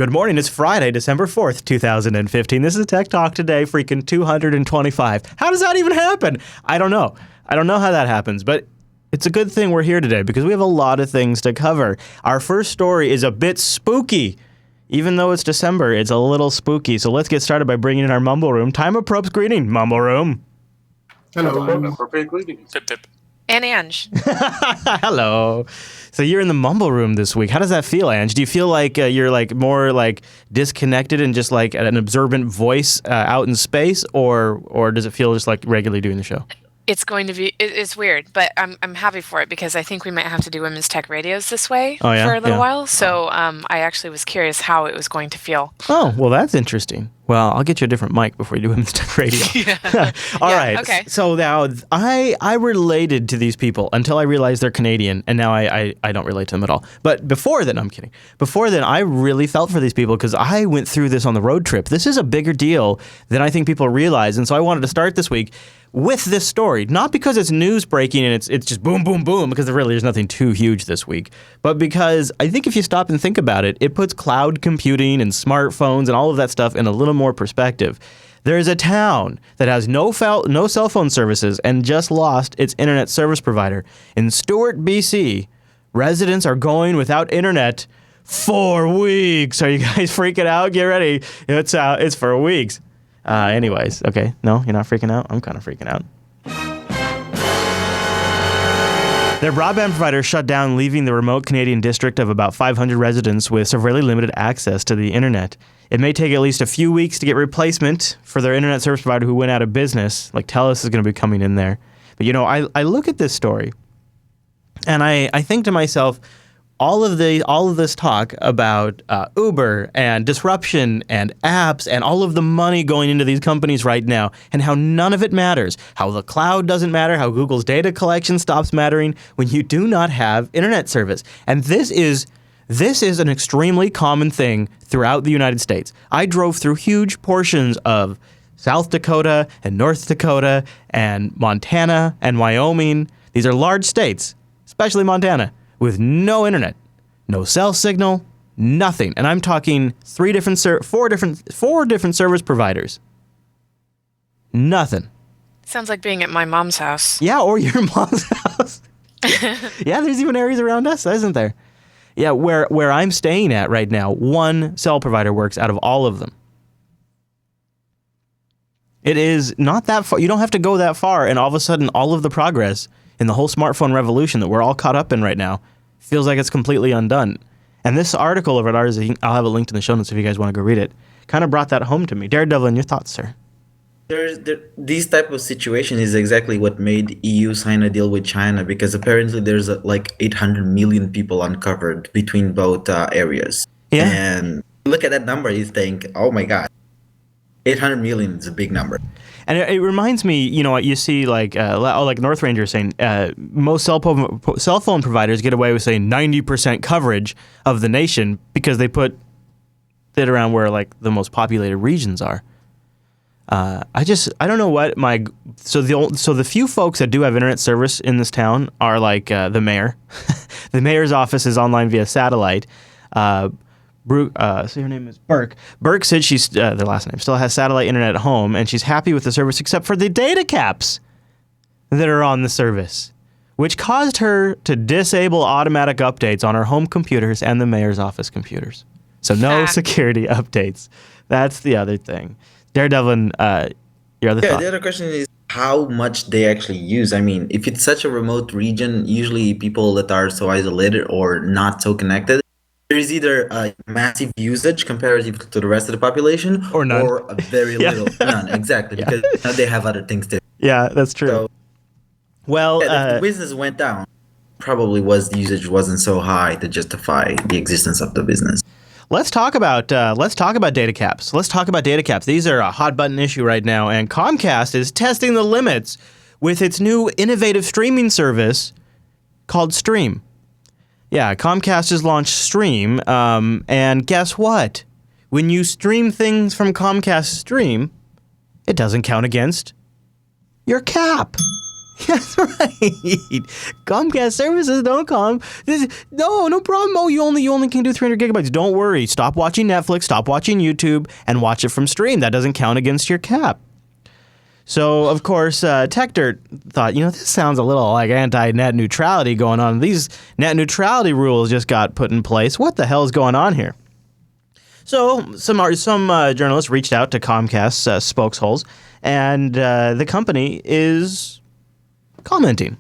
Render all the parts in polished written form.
Good morning. It's Friday, December 4th, 2015. This is Tech Talk Today, freaking 225. How does that even happen? I don't know. I don't know how that happens, but it's a good thing we're here today because we have a lot of things to cover. Our first story is a bit spooky. Even though it's December, it's a little spooky. So let's get started by bringing in our Mumble Room. Time appropriate greeting, Mumble Room. Hello. Appropriate greeting. Tip, tip. And Ange. Hello. So you're in the Mumble Room this week. How does that feel, Ange? Do you feel like you're like more like disconnected and just like an observant voice out in space, or does it feel just like regularly doing the show? It's going to be, it's weird, but I'm happy for it because I think we might have to do Women's Tech Radios this way for a little while. So I actually was curious how it was going to feel. Oh, well, that's interesting. Well, I'll get you a different mic before you do Women's Tech Radio. All right. Okay. So now I related to these people until I realized they're Canadian, and now I don't relate to them at all. But before then, I'm kidding. Before then, I really felt for these people because I went through this on the road trip. This is a bigger deal than I think people realize, and so I wanted to start this week with this story, not because it's news breaking and it's just boom, boom, boom, because really there's nothing too huge this week, but because I think if you stop and think about it, it puts cloud computing and smartphones and all of that stuff in a little more perspective. There is a town that has no cell phone services and just lost its internet service provider. In Stewart, BC, residents are going without internet 4 weeks. Are you guys freaking out? Get ready. It's for weeks. Anyways, okay. No, you're not freaking out? I'm kind of freaking out. Their broadband provider shut down, leaving the remote Canadian district of about 500 residents with severely limited access to the internet. It may take at least a few weeks to get replacement for their internet service provider who went out of business. Like TELUS is going to be coming in there. But, you know, I look at this story, and I think to myself, all of this talk about Uber and disruption and apps and all of the money going into these companies right now and how none of it matters, how the cloud doesn't matter, how Google's data collection stops mattering when you do not have internet service. And this is an extremely common thing throughout the United States. I drove through huge portions of South Dakota and North Dakota and Montana and Wyoming. These are large states, especially Montana, with no internet, no cell signal, nothing. And I'm talking four different service providers. Nothing. Sounds like being at my mom's house. Yeah, or your mom's house. Yeah, there's even areas around us, isn't there? Yeah, where I'm staying at right now, one cell provider works out of all of them. It is not that far. You don't have to go that far, and all of a sudden, all of the progress in the whole smartphone revolution that we're all caught up in right now feels like it's completely undone. And this article of ours, I'll have it linked in the show notes if you guys want to go read it, kind of brought that home to me. Daredevil, your thoughts, sir? This type of situation is exactly what made EU sign a deal with China, because apparently there's like 800 million people uncovered between both areas. Yeah. And look at that number, you think, oh my God, 800 million is a big number. And it reminds me, you know, what you see like North Ranger saying most cell phone providers get away with saying 90% coverage of the nation because they put it around where like the most populated regions are. I don't know what so the few folks that do have internet service in this town are like the mayor. The mayor's office is online via satellite. So her name is Burke. Burke said she's their last name still has satellite internet at home, and she's happy with the service except for the data caps that are on the service, which caused her to disable automatic updates on her home computers and the mayor's office computers. So no security updates. That's the other thing. Daredevil, your other thought? The other question is how much they actually use. I mean, if it's such a remote region, usually people that are so isolated or not so connected, there is either a massive usage comparative to the rest of the population, or none, or a very little. None, exactly, because now they have other things to do. Yeah, that's true. So, well, if the business went down, probably the usage wasn't so high to justify the existence of the business. Let's talk about data caps. Let's talk about data caps. These are a hot button issue right now, and Comcast is testing the limits with its new innovative streaming service called Stream. Yeah, Comcast has launched Stream, and guess what? When you stream things from Comcast Stream, it doesn't count against your cap. That's right. Comcast services.com. No problem. Oh, you only can do 300 gigabytes. Don't worry. Stop watching Netflix, stop watching YouTube, and watch it from stream. That doesn't count against your cap. So, of course, TechDirt thought, this sounds a little like anti-net neutrality going on. These net neutrality rules just got put in place. What the hell is going on here? So, some journalists reached out to Comcast's spokesholes, and the company is commenting.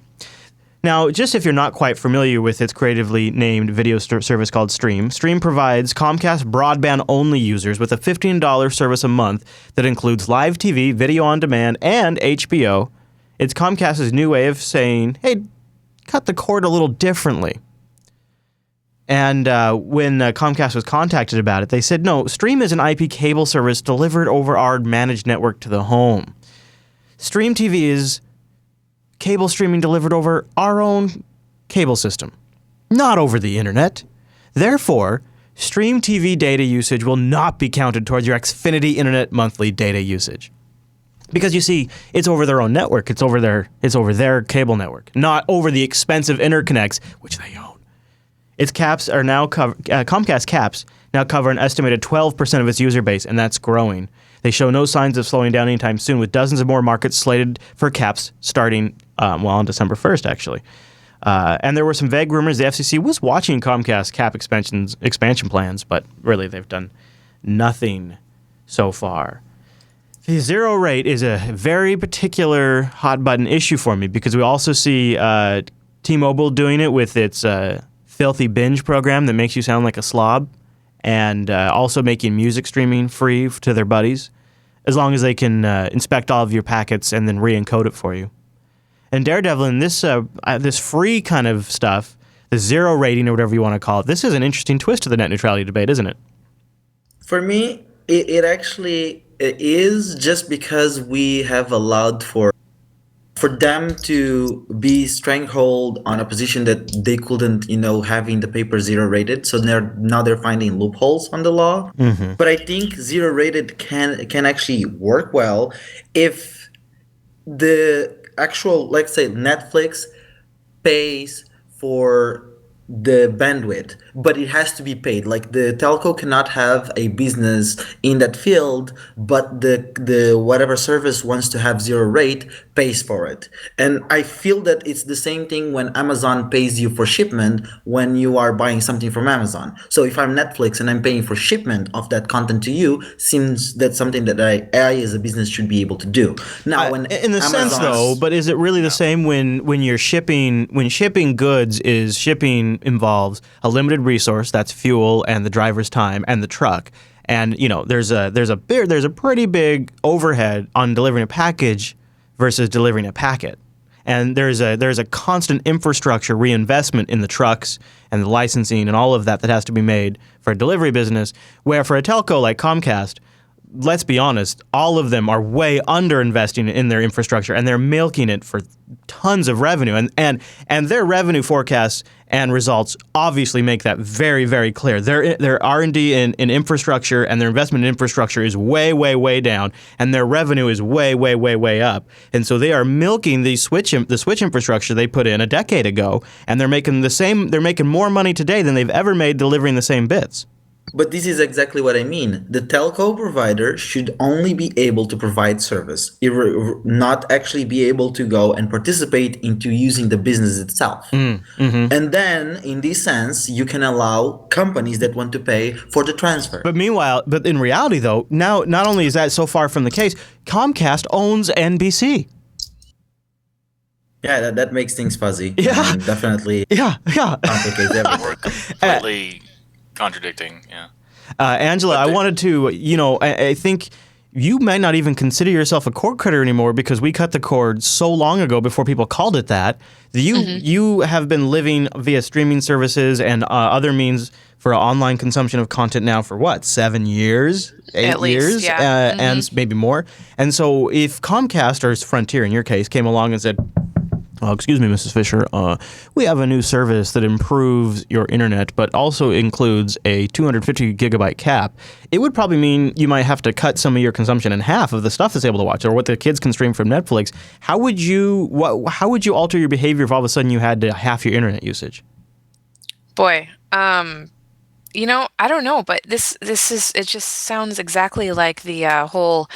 Now, just if you're not quite familiar with its creatively named video service called Stream, Stream provides Comcast broadband-only users with a $15 service a month that includes live TV, video on demand, and HBO. It's Comcast's new way of saying, hey, cut the cord a little differently. And when Comcast was contacted about it, they said, no, Stream is an IP cable service delivered over our managed network to the home. Stream TV is cable streaming delivered over our own cable system, not over the internet. Therefore, Stream TV data usage will not be counted towards your Xfinity Internet monthly data usage. Because you see, it's over their own network. It's over their cable network, not over the expensive interconnects, which they own. Its caps are now Comcast caps now cover an estimated 12% of its user base, and that's growing. They show no signs of slowing down anytime soon, with dozens of more markets slated for caps starting on December 1st, actually. And there were some vague rumors the FCC was watching Comcast cap expansion plans, but really they've done nothing so far. The zero rate is a very particular hot-button issue for me because we also see T-Mobile doing it with its filthy binge program that makes you sound like a slob, and also making music streaming free to their buddies, as long as they can inspect all of your packets and then re-encode it for you. And Daredevil, in this free kind of stuff, the zero rating or whatever you want to call it, this is an interesting twist to the net neutrality debate, isn't it? For me, it actually is, just because we have allowed for them to be stranglehold on a position that they couldn't, having the paper zero rated. So they're finding loopholes on the law. Mm-hmm. But I think zero rated can actually work well if the actual, let's say, Netflix pays for the bandwidth, but it has to be paid. Like, the telco cannot have a business in that field, but the whatever service wants to have zero rate pays for it. And I feel that it's the same thing when Amazon pays you for shipment when you are buying something from Amazon. So if I'm Netflix and I'm paying for shipment of that content to you, seems that's something that I as a business should be able to do. Now, when in the sense though, but is it really the same when you're shipping goods? Is shipping involves a limited resource, that's fuel and the driver's time and the truck, and there's a pretty big overhead on delivering a package versus delivering a packet, and there's a constant infrastructure reinvestment in the trucks and the licensing and all of that has to be made for a delivery business, where for a telco like Comcast, let's be honest, all of them are way under investing in their infrastructure, and they're milking it for tons of revenue, and their revenue forecasts and results obviously make that very, very clear. Their R&D in infrastructure and their investment in infrastructure is way, way, way down, and their revenue is way, way, way, way up. And so they are milking the switch infrastructure they put in a decade ago, and they're making more money today than they've ever made delivering the same bits. But this is exactly what I mean. The telco provider should only be able to provide service, not actually be able to go and participate into using the business itself. Mm-hmm. And then, in this sense, you can allow companies that want to pay for the transfer. But in reality, though, now not only is that so far from the case, Comcast owns NBC. Yeah, that makes things fuzzy. Yeah, definitely. Yeah. Complicates everything. Completely contradicting, yeah. Angela, I wanted to, I think you might not even consider yourself a cord cutter anymore because we cut the cord so long ago before people called it that. You have been living via streaming services and other means for online consumption of content now for what, 7 years? 8 years? Yeah. And maybe more. And so if Comcast or Frontier in your case came along and said, Excuse me, Mrs. Fisher. We have a new service that improves your internet, but also includes a 250 gigabyte cap. It would probably mean you might have to cut some of your consumption in half of the stuff that's able to watch, or what the kids can stream from Netflix. How would you alter your behavior if all of a sudden you had to half your internet usage? Boy, I don't know, but this is, it just sounds exactly like the whole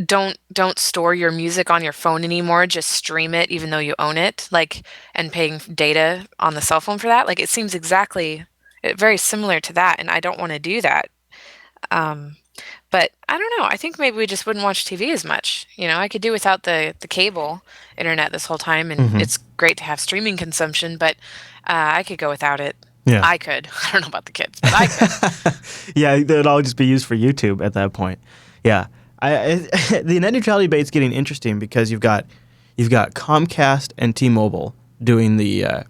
don't store your music on your phone anymore, just stream it even though you own it, and paying data on the cell phone for that. It seems exactly very similar to that, and I don't want to do that. But I don't know. I think maybe we just wouldn't watch TV as much. I could do without the cable internet this whole time, and it's great to have streaming consumption, but I could go without it. Yeah. I could. I don't know about the kids, but I could. Yeah, it would all just be used for YouTube at that point. Yeah. The net neutrality debate's getting interesting because you've got Comcast and T-Mobile doing the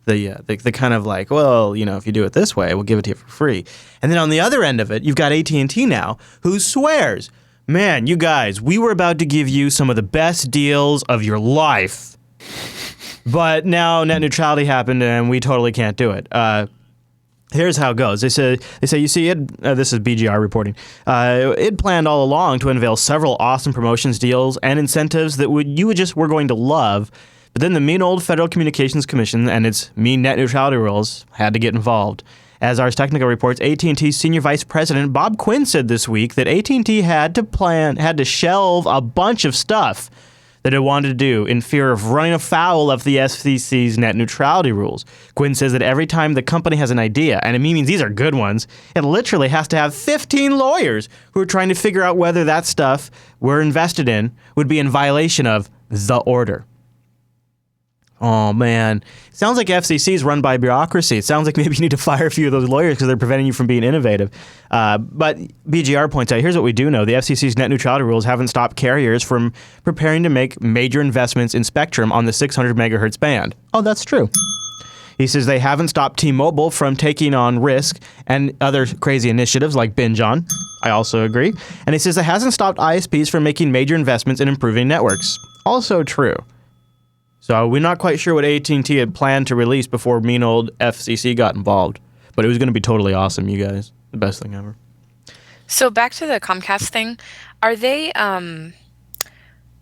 kind of if you do it this way, we'll give it to you for free. And then on the other end of it, you've got AT&T now, who swears, man, you guys, we were about to give you some of the best deals of your life, but now net neutrality happened and we totally can't do it. Here's how it goes. They say you see it. This is BGR reporting. It planned all along to unveil several awesome promotions, deals, and incentives that we're going to love. But then the mean old Federal Communications Commission and its mean net neutrality rules had to get involved. As Ars Technica reports, AT&T's senior vice president Bob Quinn said this week that AT&T had to shelve a bunch of stuff that it wanted to do in fear of running afoul of the FCC's net neutrality rules. Quinn says that every time the company has an idea, and it means these are good ones, it literally has to have 15 lawyers who are trying to figure out whether that stuff we're invested in would be in violation of the order. Oh, man. It sounds like FCC is run by bureaucracy. It sounds like maybe you need to fire a few of those lawyers because they're preventing you from being innovative. But BGR points out, here's what we do know. The FCC's net neutrality rules haven't stopped carriers from preparing to make major investments in spectrum on the 600 megahertz band. Oh, that's true. He says they haven't stopped T-Mobile from taking on risk and other crazy initiatives like Binge On. I also agree. And he says it hasn't stopped ISPs from making major investments in improving networks. Also true. So we're not quite sure what AT&T had planned to release before mean old FCC got involved. But it was going to be totally awesome, you guys. The best thing ever. So back to the Comcast thing, are they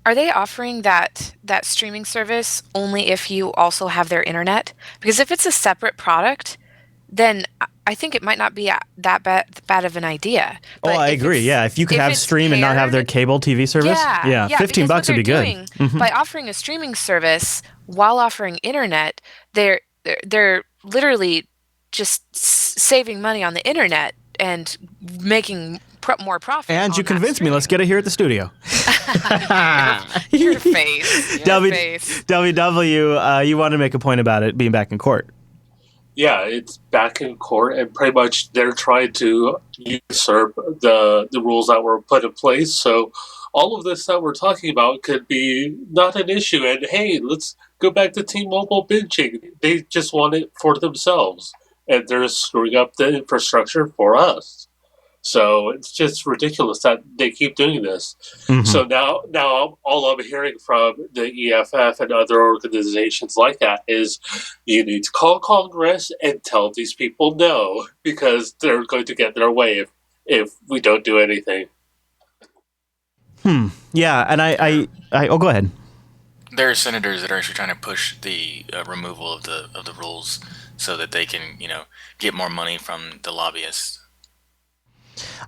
offering that streaming service only if you also have their internet? Because if it's a separate product, then I think it might not be that bad of an idea. But I agree. Yeah, if you could have stream and not have their cable TV service, yeah, $15 would be good. By offering a streaming service while offering internet, they're literally just saving money on the internet and making more profit. And you convinced me. Let's get it here at the studio. Your face. WW, you want to make a point about it being back in court. Yeah, it's back in court, and pretty much they're trying to usurp the rules that were put in place. So all of this that we're talking about could be not an issue. And hey, let's go back to T-Mobile binging. They just want it for themselves, and they're screwing up the infrastructure for us. So it's just ridiculous that they keep doing this. Mm-hmm. So now all I'm hearing from the EFF and other organizations like that is you need to call Congress and tell these people no, because they're going to get their way if we don't do anything. Yeah, and I go ahead. There are senators that are actually trying to push the removal of the rules so that they can, get more money from the lobbyists.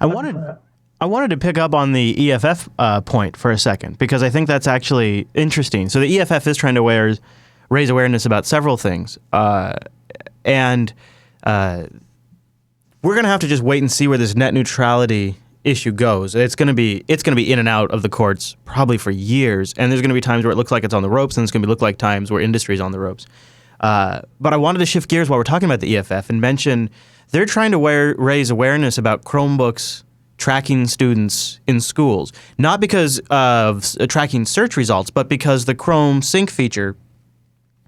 I wanted to pick up on the EFF point for a second because I think that's actually interesting. So the EFF is trying to raise awareness about several things, and we're going to have to just wait and see where this net neutrality issue goes. It's going to be in and out of the courts probably for years, and there's going to be times where it looks like it's on the ropes, and it's going to look like times where industry's on the ropes. But I wanted to shift gears while we're talking about the EFF and mention they're trying to raise awareness about Chromebooks tracking students in schools, not because of tracking search results, but because the Chrome Sync feature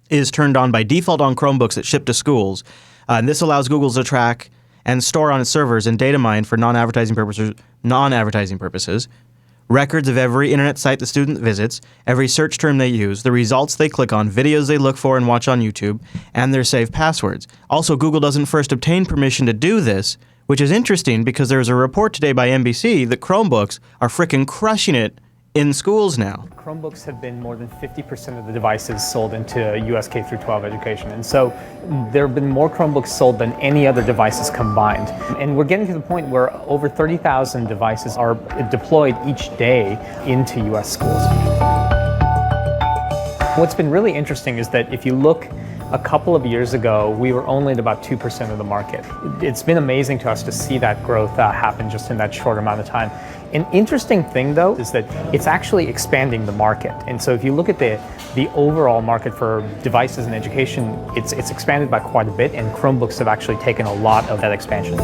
is turned on by default on Chromebooks that ship to schools. And this allows Google to track and store on its servers and data mine for non-advertising purposes records of every internet site the student visits, every search term they use, the results they click on, videos they look for and watch on YouTube, and their saved passwords. Also, Google doesn't first obtain permission to do this, which is interesting because there's a report today by NBC that Chromebooks are frickin' crushing it in schools now. Chromebooks have been more than 50% of the devices sold into U.S. K through 12 education, and so there have been more Chromebooks sold than any other devices combined. And we're getting to the point where over 30,000 devices are deployed each day into U.S. schools. What's been really interesting is that if you look a couple of years ago, we were only at about 2% of the market. It's been amazing to us to see that growth happen just in that short amount of time. An interesting thing, though, is that it's actually expanding the market. And so if you look at the overall market for devices in education, it's expanded by quite a bit, and Chromebooks have actually taken a lot of that expansion.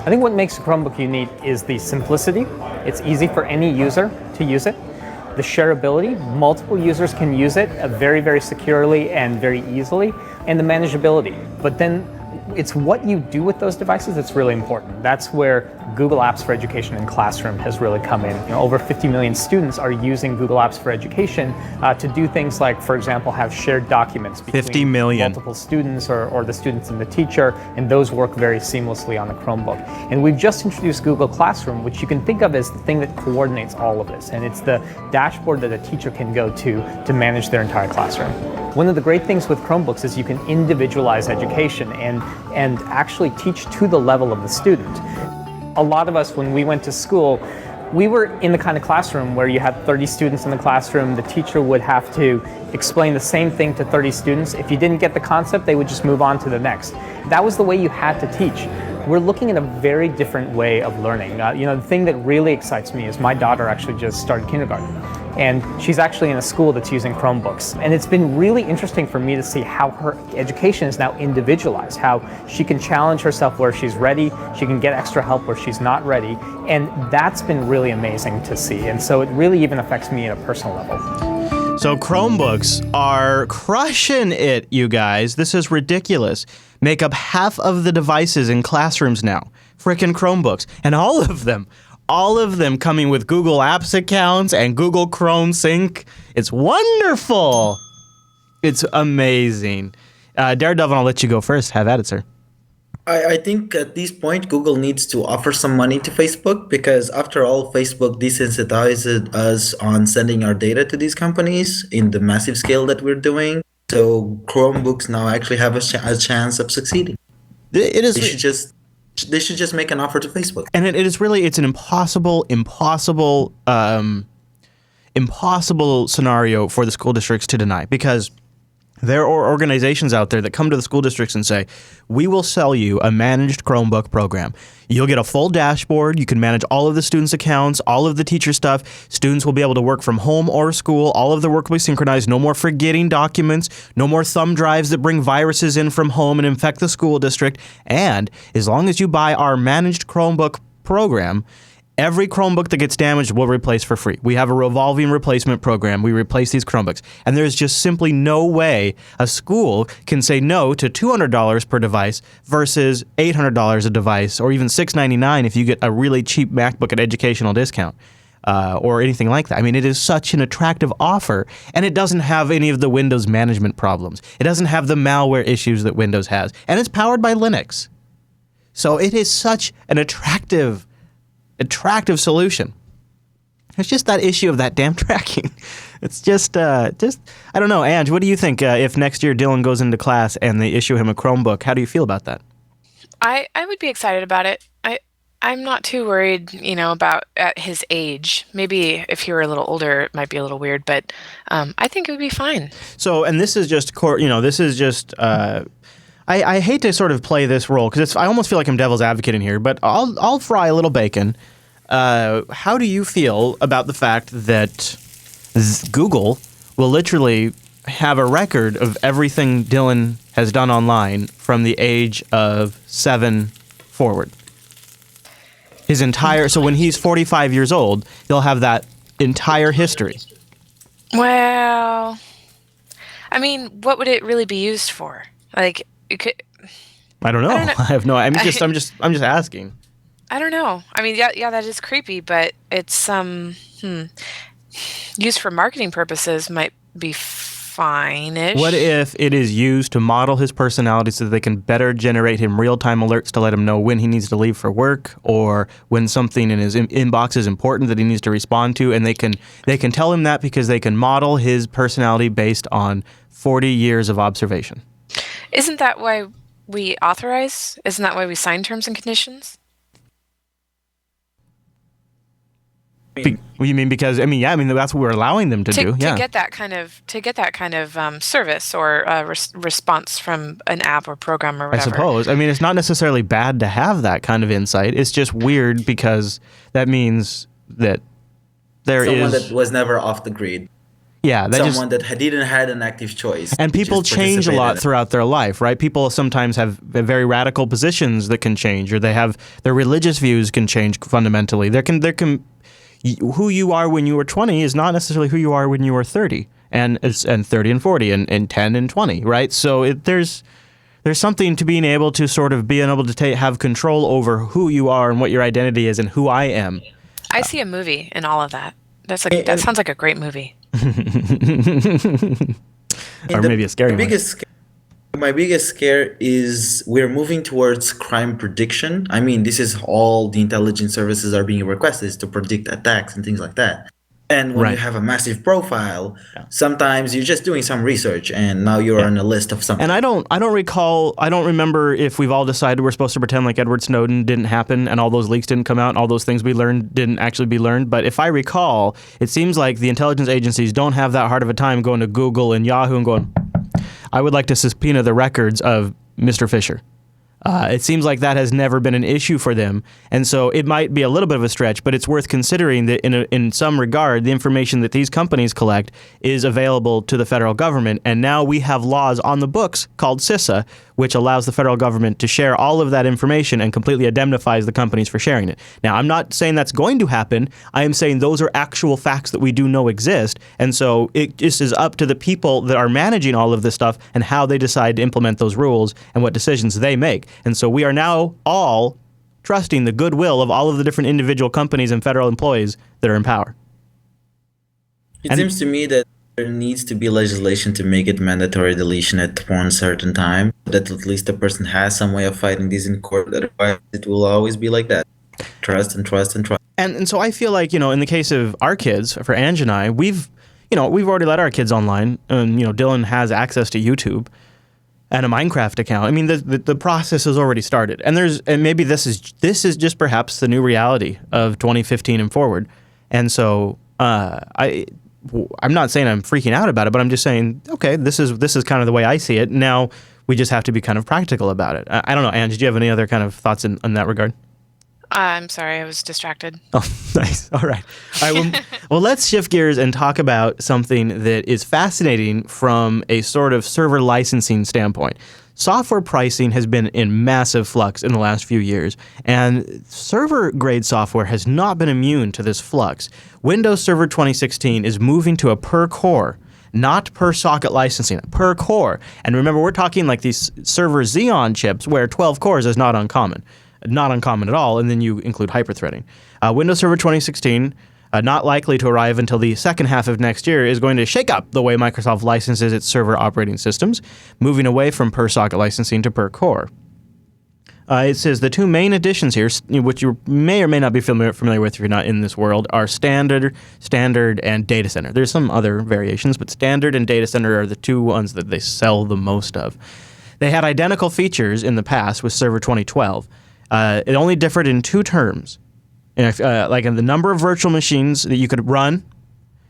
I think what makes a Chromebook unique is the simplicity. It's easy for any user to use it. The shareability, multiple users can use it very, very securely and very easily, and the manageability. But then it's what you do with those devices that's really important. That's where Google Apps for Education and Classroom has really come in. Over 50 million students are using Google Apps for Education to do things like, for example, have shared documents between 50 million. multiple students or the students and the teacher, and those work very seamlessly on the Chromebook. And we've just introduced Google Classroom, which you can think of as the thing that coordinates all of this, and it's the dashboard that a teacher can go to manage their entire classroom. One of the great things with Chromebooks is you can individualize education and actually teach to the level of the student. A lot of us, when we went to school, we were in the kind of classroom where you had 30 students in the classroom. The teacher would have to explain the same thing to 30 students. If you didn't get the concept, they would just move on to the next. That was the way you had to teach. We're looking at a very different way of learning. The thing that really excites me is my daughter actually just started kindergarten. And she's actually in a school that's using Chromebooks. And it's been really interesting for me to see how her education is now individualized, how she can challenge herself where she's ready, she can get extra help where she's not ready. And that's been really amazing to see. And so it really even affects me at a personal level. So Chromebooks are crushing it, you guys. This is ridiculous. Make up half of the devices in classrooms now. Frickin' Chromebooks. And all of them coming with Google Apps accounts and Google Chrome Sync. It's wonderful. It's amazing. Daredevil, I'll let you go first. Have at it, sir. I think at this point, Google needs to offer some money to Facebook because, after all, Facebook desensitized us on sending our data to these companies in the massive scale that we're doing. So Chromebooks now actually have a chance of succeeding. It is. They should just make an offer to Facebook. And it's an impossible scenario for the school districts to deny, because there are organizations out there that come to the school districts and say, we will sell you a managed Chromebook program. You'll get a full dashboard. You can manage all of the students' accounts, all of the teacher stuff. Students will be able to work from home or school. All of their work will be synchronized. No more forgetting documents. No more thumb drives that bring viruses in from home and infect the school district. And as long as you buy our managed Chromebook program, every Chromebook that gets damaged we'll replace for free. We have a revolving replacement program. We replace these Chromebooks. And there's just simply no way a school can say no to $200 per device versus $800 a device, or even $699 if you get a really cheap MacBook at educational discount, or anything like that. I mean, it is such an attractive offer, and it doesn't have any of the Windows management problems. It doesn't have the malware issues that Windows has. And it's powered by Linux. So it is such an attractive solution. It's just that issue of that damn tracking. It's just I don't know. Ange, what do you think if next year Dylan goes into class and they issue him a Chromebook? How do you feel about that? I would be excited about it. I'm not too worried, about at his age. Maybe if he were a little older, it might be a little weird, but I think it would be fine. So, and this is just I hate to sort of play this role because I almost feel like I'm devil's advocate in here, but I'll fry a little bacon. How do you feel about the fact that Google will literally have a record of everything Dylan has done online from the age of 7 forward? So when he's 45 years old, he'll have that entire history. Well, I mean, what would it really be used for? Like, I don't know. I have no. I'm just asking. I don't know. I mean, yeah, that is creepy, but it's used for marketing purposes might be fine-ish. What if it is used to model his personality so that they can better generate him real-time alerts to let him know when he needs to leave for work or when something in his inbox is important that he needs to respond to, and they can tell him that because they can model his personality based on 40 years of observation. Isn't that why we authorize? Isn't that why we sign terms and conditions? You mean because that's what we're allowing them to do. To get that kind of service or response from an app or program or whatever. I suppose. I mean, it's not necessarily bad to have that kind of insight. It's just weird because that means that someone that was never off the grid. Yeah, someone that didn't had an active choice. And people change a lot throughout their life, right? People sometimes have very radical positions that can change, or they have their religious views can change fundamentally. There can who you are when you were 20 is not necessarily who you are when you were 30 and 30 and 40 and 10 and 20, right? So there's something to being able to sort of have control over who you are and what your identity is and who I am. I see a movie in all of that. That sounds like a great movie. Or maybe a scary one. My biggest scare is we're moving towards crime prediction. I mean, this is all the intelligence services are being requested is to predict attacks and things like that. And when you have a massive profile, sometimes you're just doing some research and now you're on a list of something. And I don't remember if we've all decided we're supposed to pretend like Edward Snowden didn't happen and all those leaks didn't come out and all those things we learned didn't actually be learned. But if I recall, it seems like the intelligence agencies don't have that hard of a time going to Google and Yahoo and going, I would like to subpoena the records of Mr. Fisher. It seems like that has never been an issue for them. And so it might be a little bit of a stretch, but it's worth considering that in some regard, the information that these companies collect is available to the federal government. And now we have laws on the books called CISA, which allows the federal government to share all of that information and completely indemnifies the companies for sharing it. Now, I'm not saying that's going to happen. I am saying those are actual facts that we do know exist. And so it just is up to the people that are managing all of this stuff and how they decide to implement those rules and what decisions they make. And so we are now all trusting the goodwill of all of the different individual companies and federal employees that are in power. It seems to me that there needs to be legislation to make it mandatory deletion at one certain time, that at least the person has some way of fighting these in court. Otherwise, it will always be like that. Trust and trust and trust. And so I feel like, in the case of our kids, for Ange and I, we've already let our kids online. And, Dylan has access to YouTube and a Minecraft account. I mean, the process has already started. And maybe this is just perhaps the new reality of 2015 and forward. And so I'm not saying I'm freaking out about it, but I'm just saying, okay, this is kind of the way I see it. Now we just have to be kind of practical about it. I don't know, Ange, did you have any other kind of thoughts in that regard? I'm sorry, I was distracted. Oh, nice. All right. Well, let's shift gears and talk about something that is fascinating from a sort of server licensing standpoint. Software pricing has been in massive flux in the last few years, and server-grade software has not been immune to this flux. Windows Server 2016 is moving to a per-core, not per-socket licensing, per core. And remember, we're talking like these server Xeon chips where 12 cores is not uncommon. Not uncommon at all, and then you include hyperthreading. Windows Server 2016, not likely to arrive until the second half of next year, is going to shake up the way Microsoft licenses its server operating systems, moving away from per-socket licensing to per-core. It says the two main additions here, which you may or may not be familiar with if you're not in this world, are standard, and data center. There's some other variations, but standard and data center are the two ones that they sell the most of. They had identical features in the past with Server 2012. It only differed in two terms. Like in the number of virtual machines that you could run,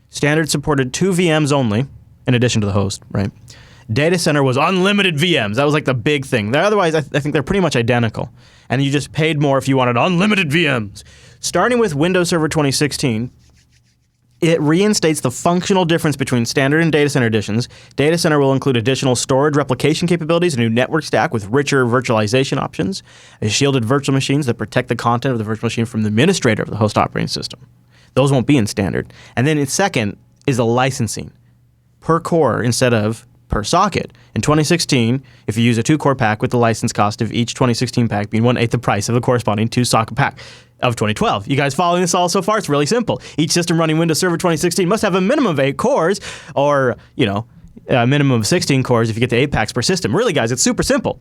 standard supported 2 VMs only, in addition to the host, right? Data center was unlimited VMs. That was like the big thing. Otherwise, I think they're pretty much identical. And you just paid more if you wanted unlimited VMs. Starting with Windows Server 2016, it reinstates the functional difference between standard and data center editions. Data center will include additional storage replication capabilities, a new network stack with richer virtualization options, shielded virtual machines that protect the content of the virtual machine from the administrator of the host operating system. Those won't be in standard. And then in second is the licensing. Per core instead of per socket. In 2016, if you use a 2-core pack with the license cost of each 2016 pack being 1/8 the price of the corresponding 2-socket pack of 2012. You guys following this all so far? It's really simple. Each system running Windows Server 2016 must have a minimum of 8 cores, or, a minimum of 16 cores if you get the 8 packs per system. Really, guys, it's super simple.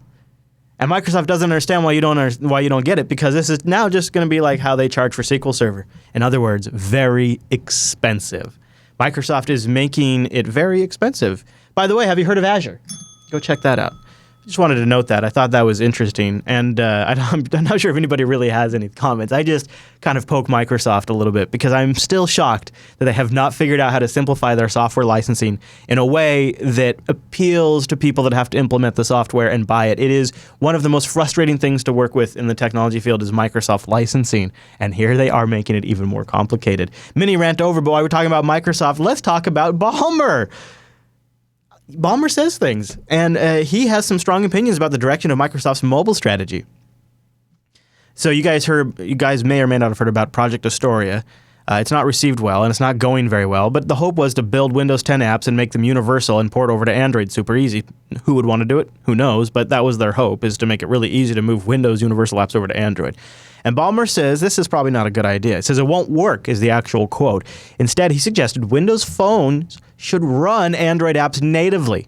And Microsoft doesn't understand why you don't get it, because this is now just going to be like how they charge for SQL Server. In other words, very expensive. Microsoft is making it very expensive. By the way, have you heard of Azure? Go check that out. Just wanted to note that. I thought that was interesting. And I'm not sure if anybody really has any comments. I just kind of poke Microsoft a little bit because I'm still shocked that they have not figured out how to simplify their software licensing in a way that appeals to people that have to implement the software and buy it. It is one of the most frustrating things to work with in the technology field is Microsoft licensing. And here they are making it even more complicated. Mini rant over, but while we're talking about Microsoft, let's talk about Ballmer. Ballmer says things, and he has some strong opinions about the direction of Microsoft's mobile strategy. So you guys may or may not have heard about Project Astoria. It's not received well, and it's not going very well, but the hope was to build Windows 10 apps and make them universal and port over to Android super easy. Who would want to do it? Who knows, but that was their hope, is to make it really easy to move Windows universal apps over to Android. And Ballmer says this is probably not a good idea. He says it won't work, is the actual quote. Instead, he suggested Windows phones should run Android apps natively,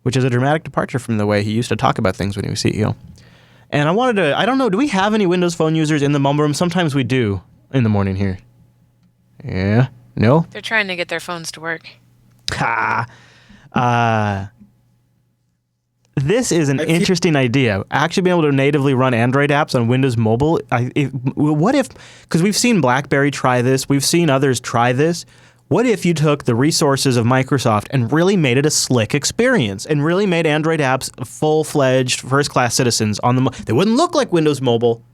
which is a dramatic departure from the way he used to talk about things when he was CEO. And I don't know, do we have any Windows Phone users in the mumble room? Sometimes we do in the morning here. Yeah? No? They're trying to get their phones to work. This is an interesting idea. Actually being able to natively run Android apps on Windows Mobile. What if, because we've seen BlackBerry try this, we've seen others try this. What if you took the resources of Microsoft and really made it a slick experience and really made Android apps full-fledged first-class citizens on the they wouldn't look like Windows Mobile.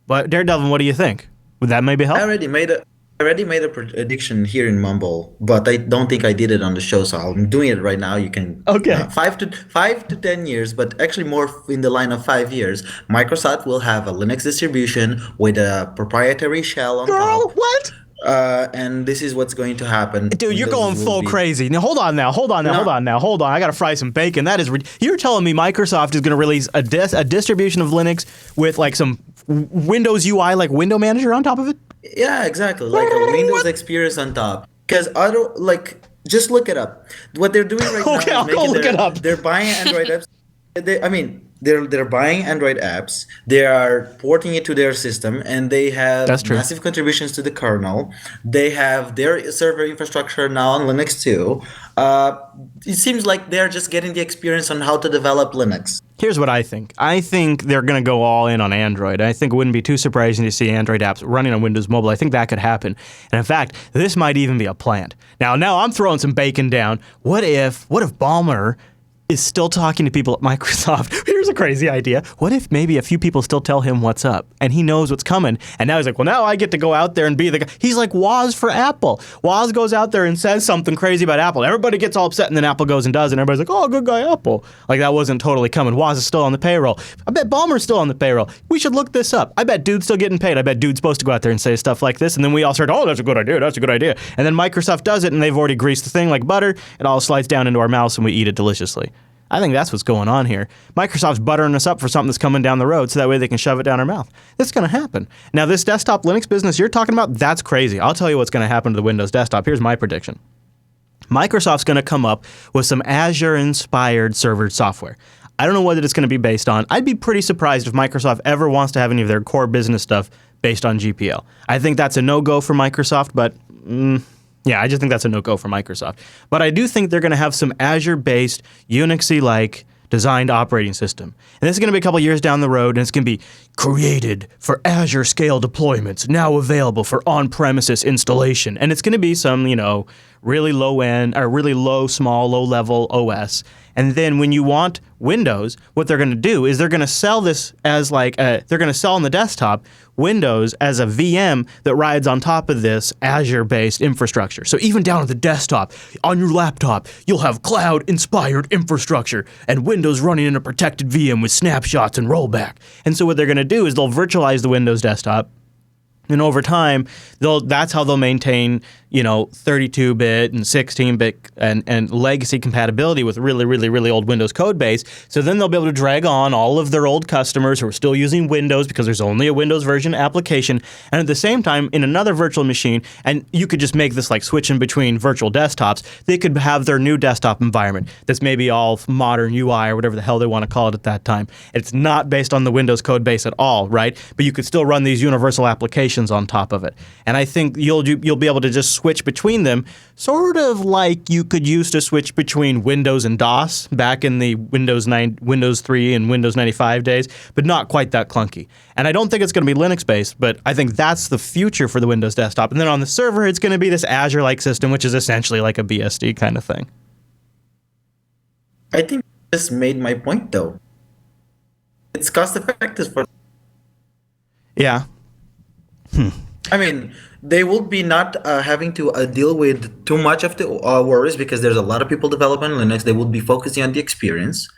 But Daredevil, what do you think? Would that maybe help? I already made a prediction here in Mumble, but I don't think I did it on the show, so I'm doing it right now. You can 5 to 10 years, but actually more in the line of 5 years. Microsoft will have a Linux distribution with a proprietary shell on top. What? And this is what's going to happen. Dude, you're going full crazy. Now, hold on. I got to fry some bacon. That is, you're telling me Microsoft is going to release a distribution of Linux with like some Windows UI, like Window Manager on top of it? Yeah, exactly. Like a Windows experience on top. Because just look it up. What they're doing right now is I'll go look it up. They're buying Android apps. They're buying Android apps. They are porting it to their system, and they have massive contributions to the kernel. They have their server infrastructure now on Linux too. It seems like they're just getting the experience on how to develop Linux. Here's what I think. I think they're going to go all in on Android. I think it wouldn't be too surprising to see Android apps running on Windows Mobile. I think that could happen. And in fact, this might even be a plant. Now I'm throwing some bacon down. What if Ballmer is still talking to people at Microsoft? Here's a crazy idea. What if maybe a few people still tell him what's up and he knows what's coming, and now he's like, well, now I get to go out there and be the guy. He's like Woz for Apple. Woz goes out there and says something crazy about Apple. Everybody gets all upset, and then Apple goes and does, and everybody's like, oh, good guy Apple. Like that wasn't totally coming. Woz is still on the payroll. I bet Ballmer's still on the payroll. We should look this up. I bet dude's still getting paid. I bet dude's supposed to go out there and say stuff like this, and then we all start, oh, that's a good idea. That's a good idea. And then Microsoft does it, and they've already greased the thing like butter. It all slides down into our mouths, and we eat it deliciously. I think that's what's going on here. Microsoft's buttering us up for something that's coming down the road so that way they can shove it down our mouth. That's going to happen. Now, this desktop Linux business you're talking about, that's crazy. I'll tell you what's going to happen to the Windows desktop. Here's my prediction. Microsoft's going to come up with some Azure-inspired server software. I don't know what it's going to be based on. I'd be pretty surprised if Microsoft ever wants to have any of their core business stuff based on GPL. I think that's a no-go for Microsoft, but yeah, I just think that's a no-go for Microsoft. But I do think they're going to have some Azure-based, Unixy-like designed operating system. And this is going to be a couple years down the road, and it's going to be created for Azure scale deployments, now available for on-premises installation. And it's going to be some, really low-end, or really low-level OS. And then when you want Windows, what they're going to do is they're going to sell this as they're going to sell on the desktop Windows as a VM that rides on top of this Azure-based infrastructure. So even down at the desktop, on your laptop, you'll have cloud-inspired infrastructure and Windows running in a protected VM with snapshots and rollback. And so what they're going to do is they'll virtualize the Windows desktop. And over time, that's how they'll maintain, 32-bit and 16-bit and legacy compatibility with really, really, really old Windows code base. So then they'll be able to drag on all of their old customers who are still using Windows because there's only a Windows version application. And at the same time, in another virtual machine, and you could just make this like switching between virtual desktops, they could have their new desktop environment that's maybe all modern UI or whatever the hell they want to call it at that time. It's not based on the Windows code base at all, right? But you could still run these universal applications on top of it. And I think you'll be able to just switch between them, sort of like you could use to switch between Windows and DOS back in the Windows 3 and Windows 95 days, but not quite that clunky. And I don't think it's going to be Linux-based, but I think that's the future for the Windows desktop. And then on the server, it's going to be this Azure-like system, which is essentially like a BSD kind of thing. I think you just made my point, though. It's cost-effective for... Yeah. I mean, they will be not having to deal with too much of the worries because there's a lot of people developing Linux. They would be focusing on the experience.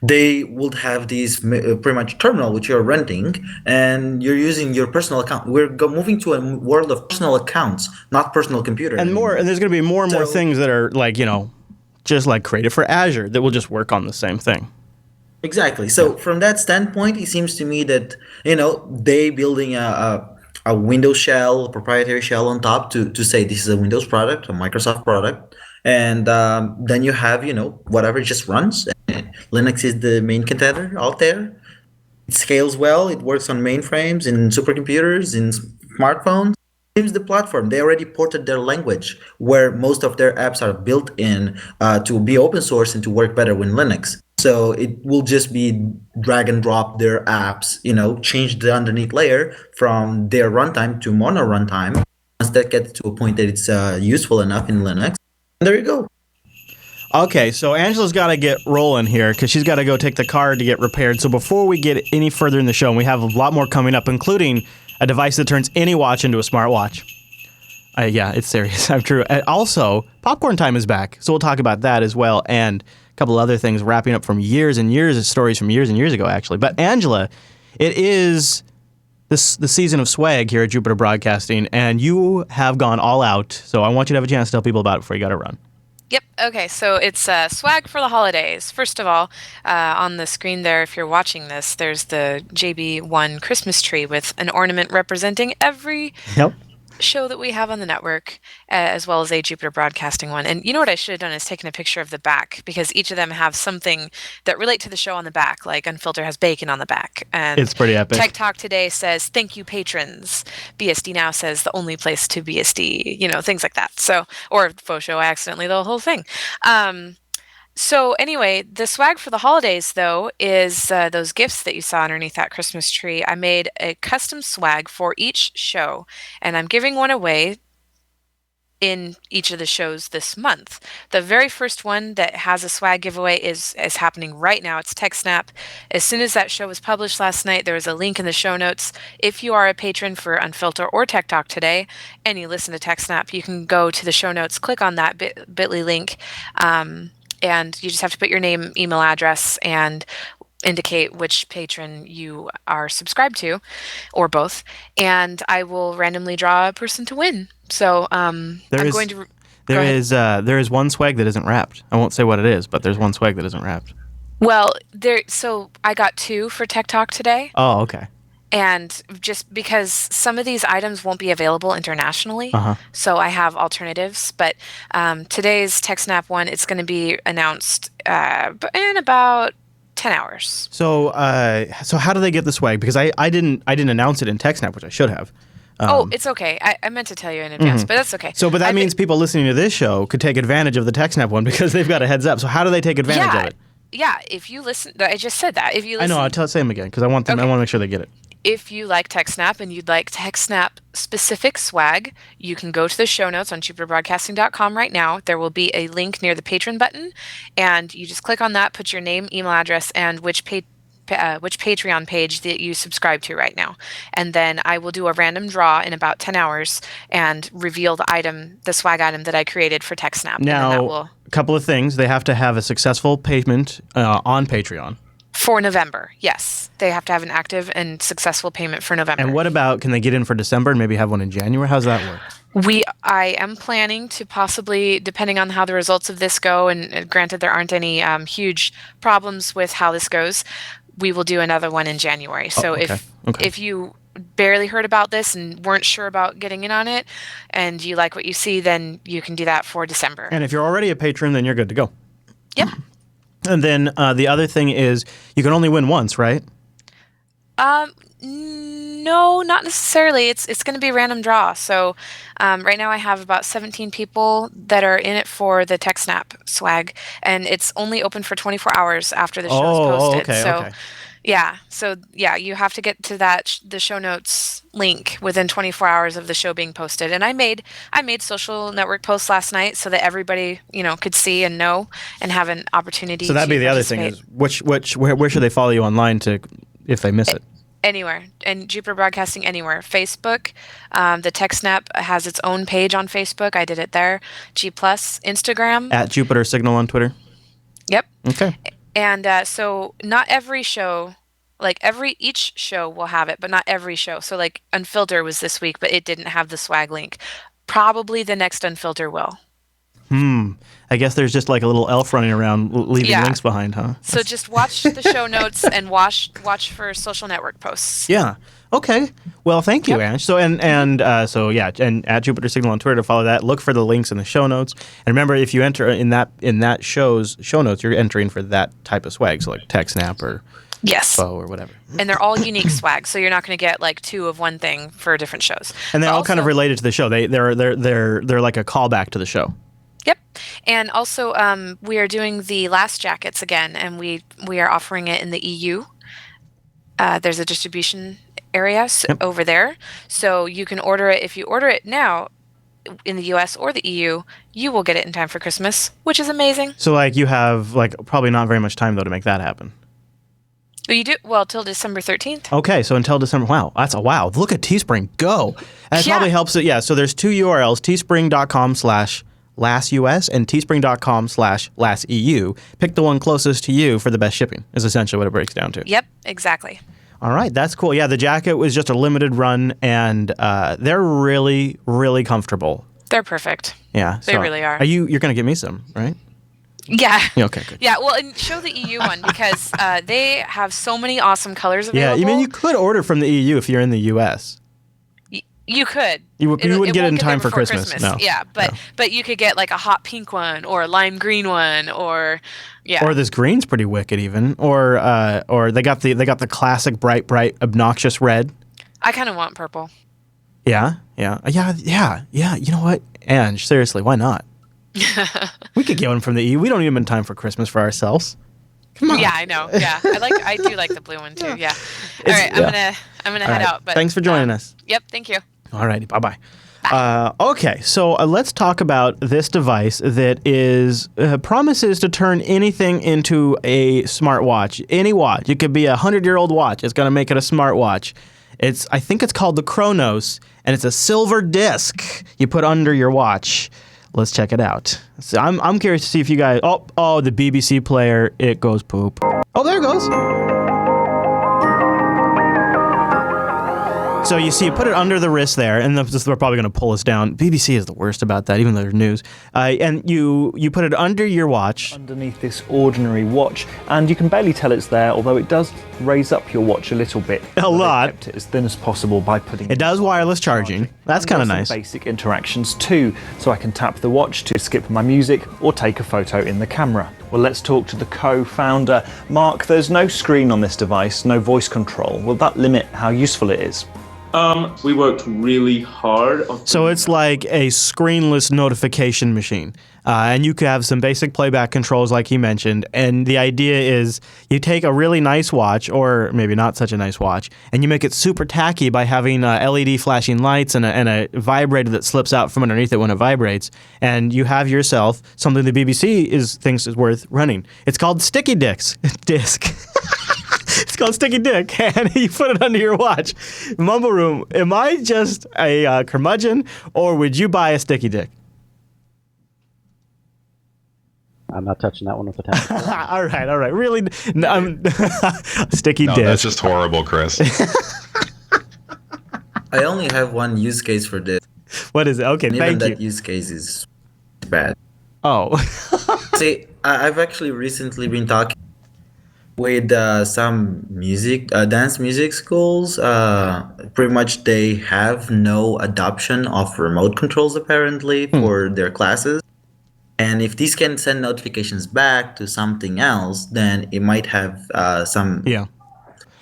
They would have these pretty much terminal which you're renting, and you're using your personal account. We're moving to a world of personal accounts, not personal computer. And there's going to be more and more things that are like, just like created for Azure that will just work on the same thing. Exactly. So from that standpoint, it seems to me that, they building a Windows shell, a proprietary shell on top to say this is a Windows product, a Microsoft product. And then you have, whatever just runs. Linux is the main contender out there. It scales well. It works on mainframes, in supercomputers, in smartphones. Seems the platform. They already ported their language where most of their apps are built in to be open source and to work better with Linux. So it will just be drag and drop their apps, change the underneath layer from their runtime to mono runtime. Once that gets to a point that it's useful enough in Linux, there you go. Okay, so Angela's got to get rolling here because she's got to go take the car to get repaired. So before we get any further in the show, and we have a lot more coming up, including a device that turns any watch into a smartwatch. Yeah, it's serious. I'm true. And also, Popcorn Time is back, so we'll talk about that as well, and a couple other things wrapping up from years and years of stories from years and years ago, actually. But Angela, it is the season of swag here at Jupiter Broadcasting, and you have gone all out. So I want you to have a chance to tell people about it before you got to run. Yep. Okay. So it's swag for the holidays. First of all, on the screen there, if you're watching this, there's the JB1 Christmas tree with an ornament representing every show that we have on the network, as well as a Jupiter Broadcasting one. And you know what I should have done is taken a picture of the back, because each of them have something that relate to the show on the back. Like Unfilter has bacon on the back. And it's pretty epic. Tech Talk Today says, "Thank you, patrons." BSD Now says, "The only place to BSD," things like that. So, or Faux Show, accidentally, the whole thing. So anyway, the swag for the holidays, though, is those gifts that you saw underneath that Christmas tree. I made a custom swag for each show, and I'm giving one away in each of the shows this month. The very first one that has a swag giveaway is happening right now. It's TechSnap. As soon as that show was published last night, there was a link in the show notes. If you are a patron for Unfilter or Tech Talk Today, and you listen to TechSnap, you can go to the show notes, click on that bit.ly link, and you just have to put your name, email address, and indicate which patron you are subscribed to, or both, and I will randomly draw a person to win. So there is one swag that isn't wrapped. I won't say what it is, but there's one swag that isn't wrapped. Well, so I got 2 for Tech Talk Today. Oh, okay. And just because some of these items won't be available internationally, so I have alternatives. But today's TechSnap one, it's going to be announced in about 10 hours. So how do they get the swag? Because I didn't announce it in TechSnap, which I should have. It's okay. I meant to tell you in advance, but that's okay. So, but that means people listening to this show could take advantage of the TechSnap one because they've got a heads up. So how do they take advantage of it? Yeah, if you listen, I just said that. If you listen, I know. Say them again because I want them. Okay. I want to make sure they get it. If you like TechSnap and you'd like TechSnap specific swag, you can go to the show notes on jupiterbroadcasting.com right now. There will be a link near the patron button, and you just click on that, put your name, email address, and which Patreon page that you subscribe to right now. And then I will do a random draw in about 10 hours and reveal the swag item that I created for TechSnap. Now, a couple of things. They have to have a successful payment on Patreon. For November, yes. They have to have an active and successful payment for November. And what about, can they get in for December and maybe have one in January? How's that work? I am planning to possibly, depending on how the results of this go, and granted there aren't any huge problems with how this goes, we will do another one in January. So if you barely heard about this and weren't sure about getting in on it, and you like what you see, then you can do that for December. And if you're already a patron, then you're good to go. Yep. And then the other thing is you can only win once, right? No, not necessarily. It's going to be a random draw. So right now I have about 17 people that are in it for the TechSnap swag, and it's only open for 24 hours after the show is posted. Okay. You have to get to the show notes link within 24 hours of the show being posted. And I made social network posts last night so that everybody could see and know and have an opportunity. So that'd be the other thing is where should they follow you online if they miss it? Anywhere. And Jupiter Broadcasting anywhere. Facebook, the TechSnap has its own page on Facebook. I did it there. G+, Instagram. At Jupiter Signal on Twitter. Yep. Okay. And so not every show, each show will have it, but not every show. So Unfilter was this week, but it didn't have the swag link. Probably the next Unfilter will. I guess there's just like a little elf running around leaving links behind, huh? So just watch the show notes and watch for social network posts. Yeah. Okay. Well, thank you, Ange. So and at Jupiter Signal on Twitter to follow that. Look for the links in the show notes. And remember, if you enter in that show's show notes, you're entering for that type of swag, so like TechSnap or Faux or whatever. And they're all unique swag, so you're not going to get like two of one thing for different shows. And they're all kind of related to the show. They're like a callback to the show. Yep. And also, we are doing the last jackets again, and we are offering it in the EU. There's a distribution area over there, so you can order it. If you order it now in the US or the EU, you will get it in time for Christmas, which is amazing. So you have probably not very much time though to make that happen. You do well till December 13th. Okay, so until December. Wow, that's a wow. Look at Teespring go. And it probably helps it. Yeah. So there's two URLs: teespring.com/LASUS and teespring.com/LASEU. Pick the one closest to you for the best shipping. Is essentially what it breaks down to. Yep, exactly. All right, that's cool. Yeah, the jacket was just a limited run, and they're really, really comfortable. They're perfect. Yeah, they really are. You're gonna get me some, right? Yeah. Okay, good. Yeah, well, and show the EU one because they have so many awesome colors available. Yeah, you could order from the EU if you're in the US. You could. You wouldn't get it in time for Christmas. No. Yeah, but you could get like a hot pink one or a lime green one or Or this green's pretty wicked even. Or they got the classic bright obnoxious red. I kind of want purple. Yeah. You know what, Ange? Seriously, why not? We could get one from the EU. We don't need them in time for Christmas for ourselves. Come on. Yeah, I know. Yeah, I do like the blue one too. Yeah. All right, I'm gonna head out. But thanks for joining us. Yep. Thank you. All righty. Bye-bye. Okay, so let's talk about this device that promises to turn anything into a smartwatch. Any watch. It could be a 100-year-old watch. It's going to make it a smartwatch. I think it's called the Chronos, and it's a silver disc you put under your watch. Let's check it out. So I'm curious to see if you guys... Oh, the BBC player. It goes poop. Oh, there it goes. So you see, you put it under the wrist there, and they're probably going to pull us down. BBC is the worst about that, even though they're news. And you put it under your watch. Underneath this ordinary watch, and you can barely tell it's there, although it does raise up your watch a little bit. A lot. Kept it as thin as possible by putting it does wireless charging. That's kind of nice. Basic interactions too, so I can tap the watch to skip my music or take a photo in the camera. Well, let's talk to the co-founder. Mark, there's no screen on this device, no voice control. Will that limit how useful it is? We worked really hard. So it's like a screenless notification machine. And you could have some basic playback controls like he mentioned. And the idea is you take a really nice watch, or maybe not such a nice watch, and you make it super tacky by having LED flashing lights and a vibrator that slips out from underneath it when it vibrates. And you have yourself something the BBC thinks is worth running. It's called Sticky Disc. It's called Sticky Dick, and you put it under your watch. Mumble Room, am I just a curmudgeon, or would you buy a Sticky Dick? I'm not touching that one with a 10. all right. Really, sticky No, disk. that's just horrible, Chris. I only have one use case for this. What is it? Okay, And even thank you. that use case is bad. Oh, See, I've actually recently been talking with some dance music schools. Pretty much they have no adoption of remote controls apparently for their classes. And if these can send notifications back to something else, then it might have some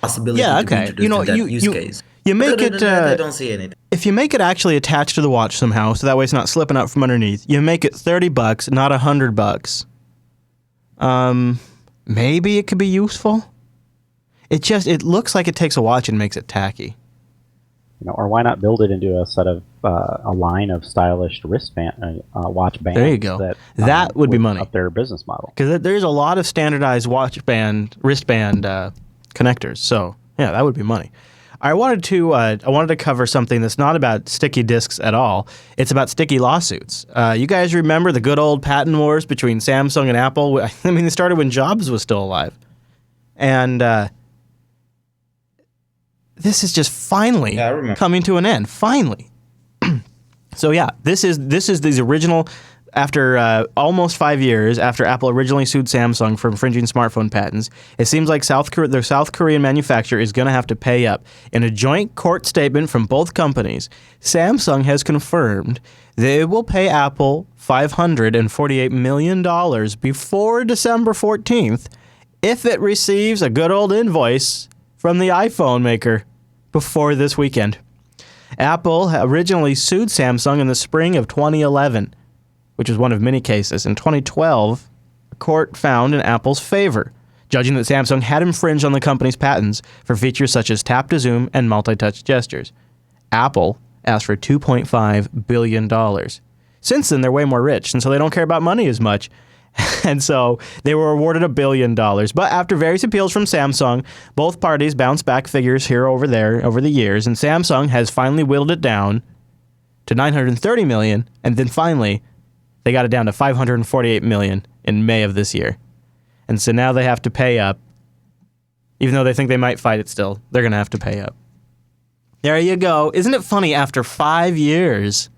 possibility to be introduced to that use case. You make But other it. than that, I don't see anything. If you make it actually attached to the watch somehow, so that way it's not slipping out from underneath, you make it $30, not $100. Maybe it could be useful. It looks like it takes a watch and makes it tacky. Or why not build it into a set of a line of stylish wristband watch bands? There you go. That would be money. Up their business model. Because there's a lot of standardized wristband connectors. So yeah, that would be money. I wanted to cover something that's not about sticky disks at all. It's about sticky lawsuits. You guys remember the good old patent wars between Samsung and Apple? I mean, they started when Jobs was still alive, and this is just finally coming to an end. Finally. So yeah, this is the original. After almost 5 years after Apple originally sued Samsung for infringing smartphone patents, it seems like the South Korean manufacturer is going to have to pay up. In a joint court statement from both companies, Samsung has confirmed they will pay Apple $548 million before December 14th if it receives a good old invoice from the iPhone maker before this weekend. Apple originally sued Samsung in the spring of 2011. Which was one of many cases. In 2012, a court found in Apple's favor, judging that Samsung had infringed on the company's patents for features such as tap to zoom and multi-touch gestures. Apple asked for $2.5 billion. Since then, they're way more rich, and so they don't care about money as much. And so they were awarded $1 billion. But after various appeals from Samsung, both parties bounced back figures here over there over the years, and Samsung has finally whittled it down to $930 million, and then finally they got it down to $548 million in May of this year. And so now they have to pay up. Even though they think they might fight it still, they're going to have to pay up. There you go. Isn't it funny, after 5 years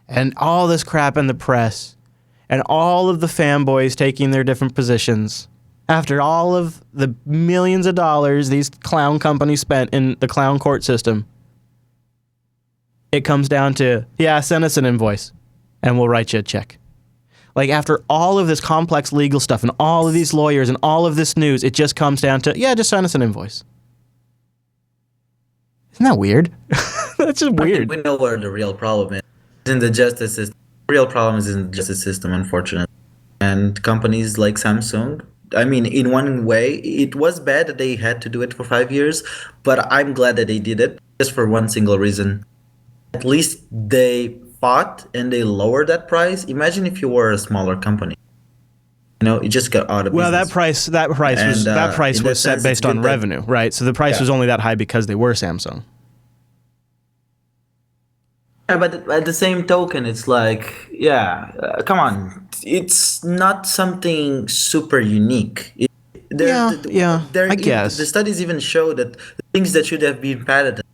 and all this crap in the press and all of the fanboys taking their different positions, after all of the millions of dollars these clown companies spent in the clown court system, it comes down to, send us an invoice. And we'll write you a check. Like, after all of this complex legal stuff and all of these lawyers and all of this news, it just comes down to, just send us an invoice. Isn't that weird? That's just weird. We know where the real problem is. It's in the justice system. The real problem is in the justice system, unfortunately. And companies like Samsung, I mean, in one way, it was bad that they had to do it for 5 years, but I'm glad that they did it just for one single reason. At least they fought and they lowered that price. Imagine if you were a smaller company. It just got out of business. Well, that price was set based on revenue, right? So the price was only that high because they were Samsung. Yeah, but at the same token, it's like, come on. It's not something super unique. I guess. The studies even show that the things that should have been patented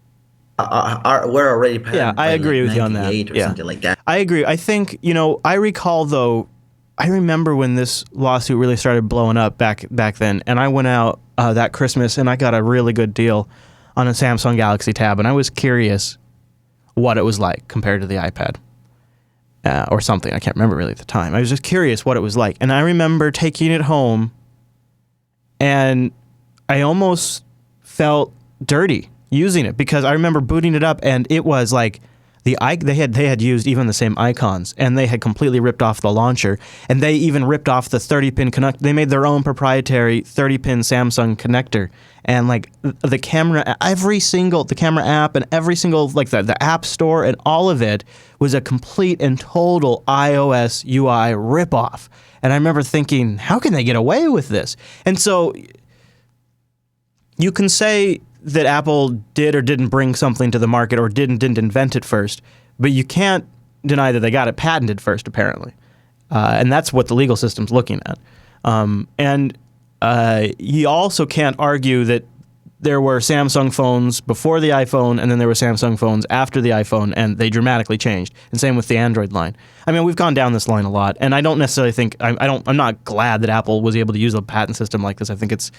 were already patented. Yeah, I agree with you on that. Or something like that. I agree. I think, I recall, though, I remember when this lawsuit really started blowing up back then, and I went out that Christmas and I got a really good deal on a Samsung Galaxy Tab, and I was curious what it was like compared to the iPad or something. I can't remember really at the time. I was just curious what it was like, and I remember taking it home, and I almost felt dirty using it because I remember booting it up, and it was like they had used even the same icons, and they had completely ripped off the launcher, and they even ripped off the 30-pin connector. They made their own proprietary 30-pin Samsung connector, and like the camera, the camera app, and every single the app store, and all of it was a complete and total iOS UI ripoff. And I remember thinking, how can they get away with this? And so you can say that Apple did or didn't bring something to the market or didn't invent it first, but you can't deny that they got it patented first, apparently. And that's what the legal system's looking at. And you also can't argue that there were Samsung phones before the iPhone, and then there were Samsung phones after the iPhone, and they dramatically changed. And same with the Android line. I mean, we've gone down this line a lot, and I don't necessarily think I'm not glad that Apple was able to use a patent system like this. I think it's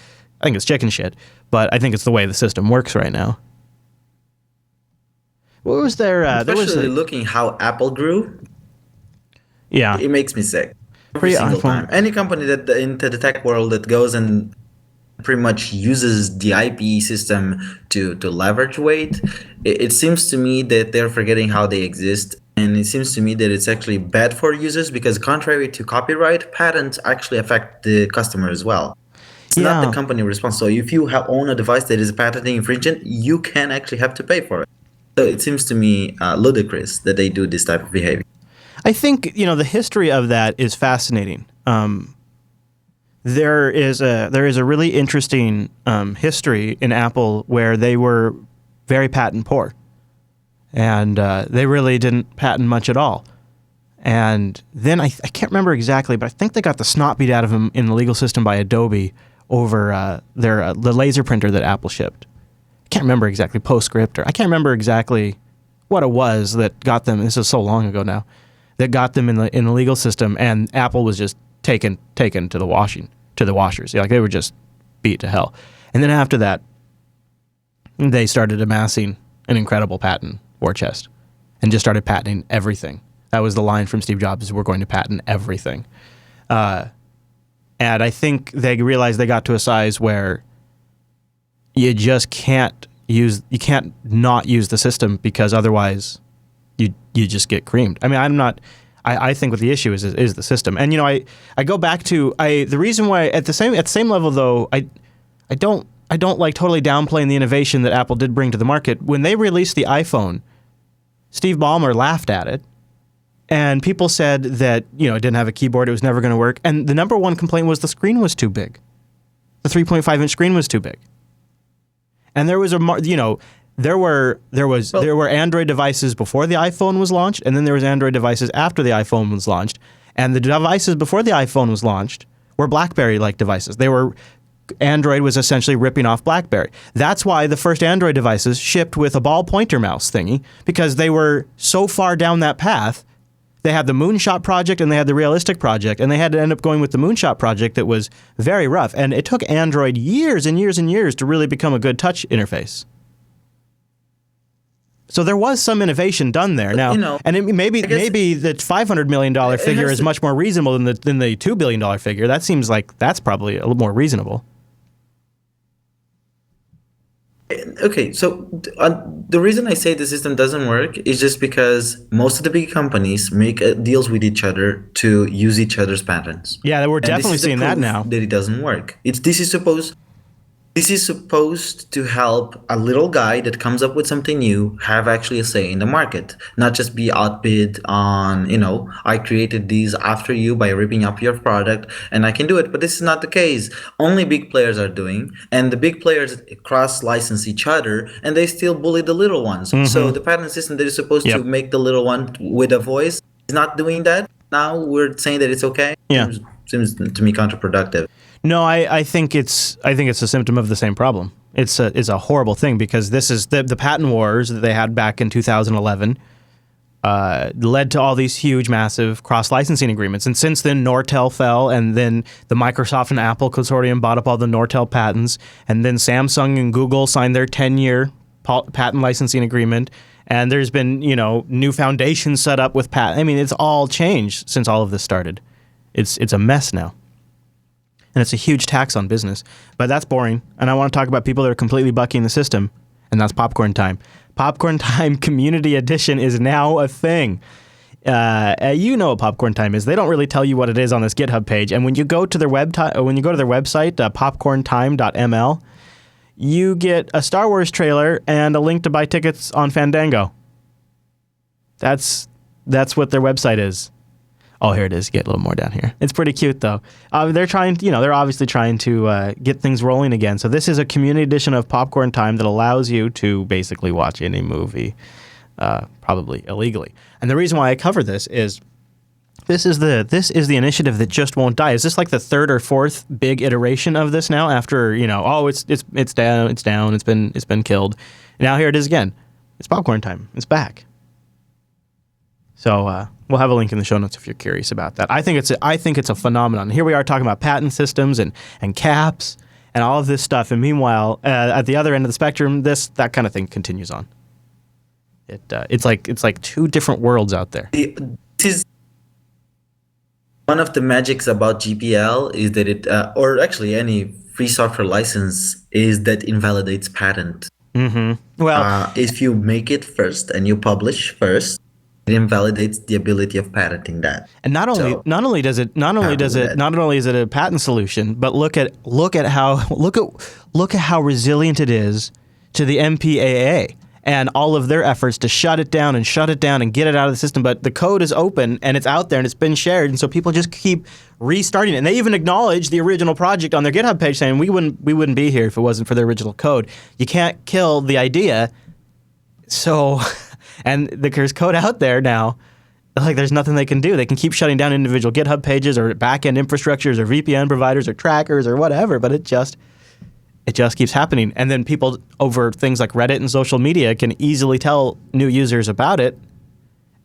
chicken shit, but I think it's the way the system works right now. What was there? Especially looking how Apple grew. Yeah, it makes me sick. Every single time. Any company that into the tech world that goes and pretty much uses the IP system to leverage weight, it seems to me that they're forgetting how they exist. And it seems to me that it's actually bad for users because contrary to copyright, patents actually affect the customer as well. It's not the company responsible. So if you own a device that is patenting infringement, you can actually have to pay for it. So it seems to me ludicrous that they do this type of behavior. I think, the history of that is fascinating. There is a really interesting history in Apple where they were very patent poor, and they really didn't patent much at all. And then I can't remember exactly, but I think they got the snot beat out of them in the legal system by Adobe over the laser printer that Apple shipped. I can't remember exactly, PostScript, or I can't remember exactly what it was that got them. This is so long ago now. That got them in the legal system, and Apple was just taken to the washers. Like they were just beat to hell. And then after that, they started amassing an incredible patent war chest, and just started patenting everything. That was the line from Steve Jobs: "We're going to patent everything." And I think they realized they got to a size where you just can't not use the system because otherwise you just get creamed. I mean, I think what the issue is the system. And I go back to the reason why at the same level though, I don't like totally downplaying the innovation that Apple did bring to the market. When they released the iPhone, Steve Ballmer laughed at it. And people said that, it didn't have a keyboard, it was never going to work. And the number one complaint was the screen was too big. The 3.5-inch screen was too big. And there was there were Android devices before the iPhone was launched, and then there was Android devices after the iPhone was launched. And the devices before the iPhone was launched were BlackBerry-like devices. Android was essentially ripping off BlackBerry. That's why the first Android devices shipped with a ball pointer mouse thingy, because they were so far down that path. They had the Moonshot project and they had the Realistic project, and they had to end up going with the Moonshot project that was very rough. And it took Android years and years and years to really become a good touch interface. So there was some innovation done there. Now, and maybe the $500 million figure is much more reasonable than the $2 billion figure. That seems like that's probably a little more reasonable. Okay, so the reason I say the system doesn't work is just because most of the big companies make deals with each other to use each other's patents. Yeah, we're definitely seeing that now. That it doesn't work. This is supposed to help a little guy that comes up with something new have actually a say in the market, not just be outbid on, I created these after you by ripping up your product and I can do it. But this is not the case. Only big players are doing, and the big players cross-license each other, and they still bully the little ones. Mm-hmm. So the patent system that is supposed to make the little one with a voice is not doing that. Now we're saying that it's okay. Yeah. Seems to me counterproductive. No, I think it's a symptom of the same problem. It's a horrible thing because this is the patent wars that they had back in 2011 led to all these huge, massive cross-licensing agreements. And since then, Nortel fell, and then the Microsoft and Apple consortium bought up all the Nortel patents, and then Samsung and Google signed their 10-year patent licensing agreement. And there's been new foundations set up with patent. I mean, it's all changed since all of this started. It's a mess now. And it's a huge tax on business. But that's boring. And I want to talk about people that are completely bucking the system. And that's Popcorn Time. Popcorn Time Community Edition is now a thing. You know what Popcorn Time is. They don't really tell you what it is on this GitHub page. And when you go to their website, popcorntime.ml, you get a Star Wars trailer and a link to buy tickets on Fandango. That's what their website is. Oh, here it is. Get a little more down here. It's pretty cute, though. They're obviously trying to get things rolling again. So this is a community edition of Popcorn Time that allows you to basically watch any movie, probably illegally. And the reason why I cover this is This is the initiative that just won't die. Is this like the third or fourth big iteration of this now? After it's down, it's been killed. And now here it is again. It's popcorn time. It's back. So we'll have a link in the show notes if you're curious about that. I think it's a phenomenon. Here we are talking about patent systems and caps and all of this stuff. And meanwhile, at the other end of the spectrum, that kind of thing continues on. It's like two different worlds out there. This is one of the magics about GPL is that it, or actually any free software license, is that invalidates patent. Mm-hmm. Well, if you make it first and you publish first, it invalidates the ability of patenting that. And not only is it a patent solution, but look at how resilient it is to the MPAA and all of their efforts to shut it down and get it out of the system. But the code is open and it's out there and it's been shared, and so people just keep restarting it. And they even acknowledge the original project on their GitHub page, saying we wouldn't be here if it wasn't for the original code. You can't kill the idea. So, and there's code out there now. Like, there's nothing they can do. They can keep shutting down individual GitHub pages or backend infrastructures or VPN providers or trackers or whatever, but it just keeps happening. And then people over things like Reddit and social media can easily tell new users about it,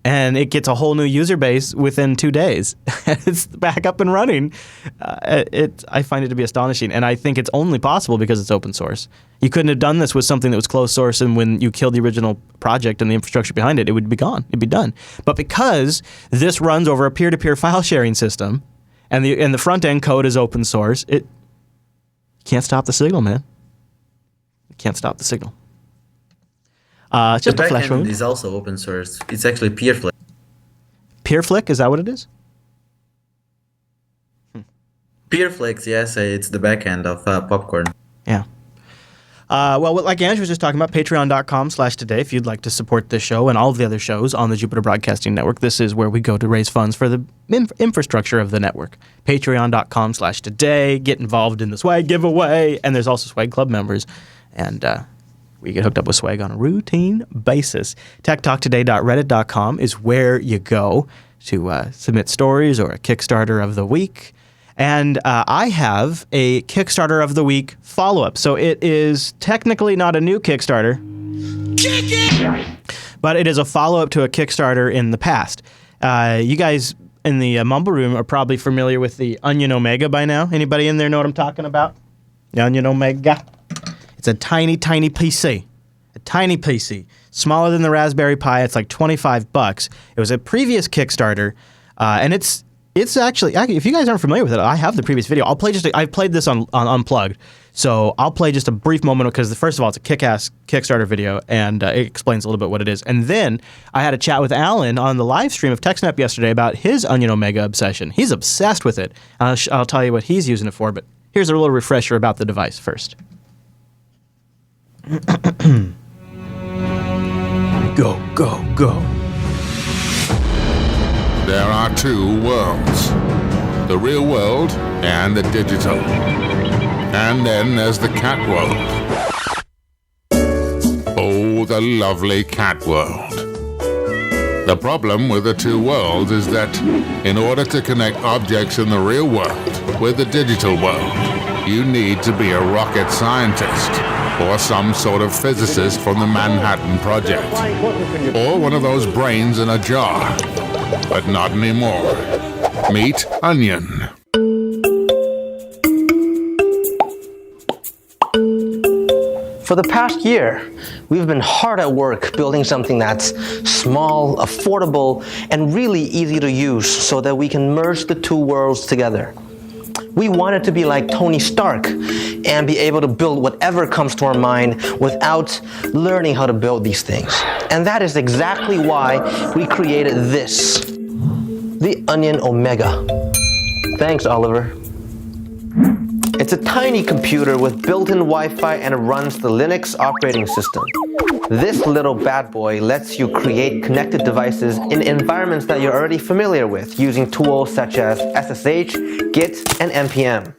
and it gets a whole new user base within 2 days. It's back up and running. I find it to be astonishing, and I think it's only possible because it's open source. You couldn't have done this with something that was closed source, and when you killed the original project and the infrastructure behind it, it would be gone. It'd be done. But because this runs over a peer-to-peer file sharing system, and the front end code is open source, it can't stop the signal, man. You can't stop the signal. It's just the a flash backend wound. is also open source. It's actually PeerFlick. PeerFlick, is that what it is? PeerFlix, yes, it's the backend of Popcorn. Yeah. Well, like Andrew was just talking about, patreon.com/today, if you'd like to support this show and all of the other shows on the Jupiter Broadcasting Network. This is where we go to raise funds for the infrastructure of the network. Patreon.com/today. Get involved in the swag giveaway. And there's also swag club members. And we get hooked up with swag on a routine basis. TechTalkToday.reddit.com is where you go to submit stories or a Kickstarter of the week. And I have a Kickstarter of the week follow-up. So it is technically not a new Kickstarter, but it is a follow-up to a Kickstarter in the past. You guys in the Mumble Room are probably familiar with the Onion Omega by now. Anybody in there know what I'm talking about? The Onion Omega. It's a tiny, tiny PC. A tiny PC. Smaller than the Raspberry Pi. It's like $25. It was a previous Kickstarter, and it's actually, if you guys aren't familiar with it, I have the previous video. I've played this on Unplugged, so I'll play just a brief moment because first of all, it's a kick-ass Kickstarter video, and it explains a little bit what it is. And then I had a chat with Alan on the live stream of TechSnap yesterday about his Onion Omega obsession. He's obsessed with it. I'll tell you what he's using it for, but here's a little refresher about the device first. Go, go, go. There are two worlds, the real world and the digital. And then there's the cat world. Oh, the lovely cat world. The problem with the two worlds is that in order to connect objects in the real world with the digital world, you need to be a rocket scientist or some sort of physicist from the Manhattan Project, or one of those brains in a jar. But not anymore. Meet Onion. For the past year, we've been hard at work building something that's small, affordable, and really easy to use so that we can merge the two worlds together. We wanted to be like Tony Stark and be able to build whatever comes to our mind without learning how to build these things. And that is exactly why we created this, the Onion Omega. Thanks, Oliver. It's a tiny computer with built-in Wi-Fi, and it runs the Linux operating system. This little bad boy lets you create connected devices in environments that you're already familiar with, using tools such as SSH, Git, and NPM.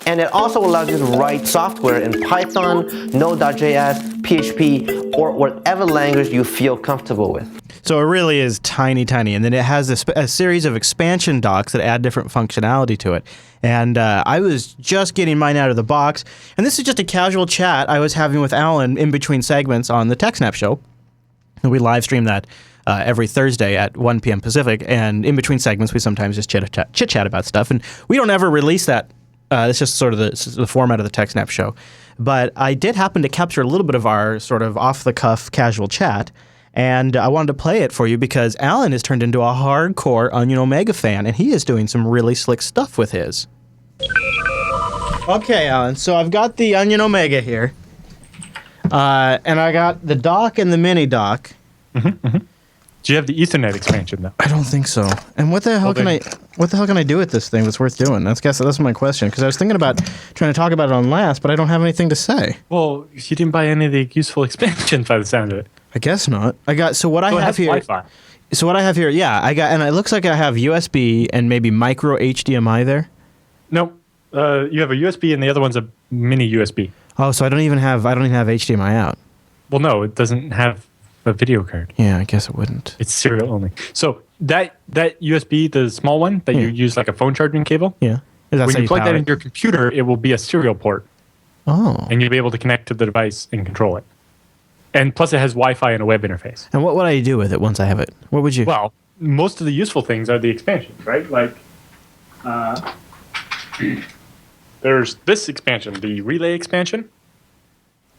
And it also allows you to write software in Python, Node.js, PHP, or whatever language you feel comfortable with. So it really is tiny, tiny. And then it has a series of expansion docks that add different functionality to it. And I was just getting mine out of the box. And this is just a casual chat I was having with Alan in between segments on the TechSnap show. And we live stream that every Thursday at 1 p.m. Pacific. And in between segments, we sometimes just chit-chat about stuff. And we don't ever release that. It's just sort of the format of the TechSnap show. But I did happen to capture a little bit of our sort of off-the-cuff casual chat. And I wanted to play it for you because Alan has turned into a hardcore Onion Omega fan, and he is doing some really slick stuff with his. Okay, Alan, so I've got the Onion Omega here. And I got the dock and the mini dock. Do you have the Ethernet expansion, though? I don't think so. And what the hell can I do with this thing that's worth doing? That's my question, because I was thinking about trying to talk about it on last, but I don't have anything to say. Well, you didn't buy any of the useful expansions by the sound of it. I guess not. I got what I have here. Wi-Fi. So what I have here, yeah, and it looks like I have USB and maybe micro HDMI there. No, you have a USB and the other one's a mini USB. Oh, so I don't even have HDMI out. Well, no, it doesn't have a video card. Yeah, I guess it wouldn't. It's serial only. So that USB, the small one that you use like a phone charging cable. Yeah. When you plug that into your computer, it will be a serial port. Oh. And you'll be able to connect to the device and control it. And plus, it has Wi-Fi and a web interface. And what would I do with it once I have it? What would you? Well, most of the useful things are the expansions, right? Like, there's this expansion, the relay expansion,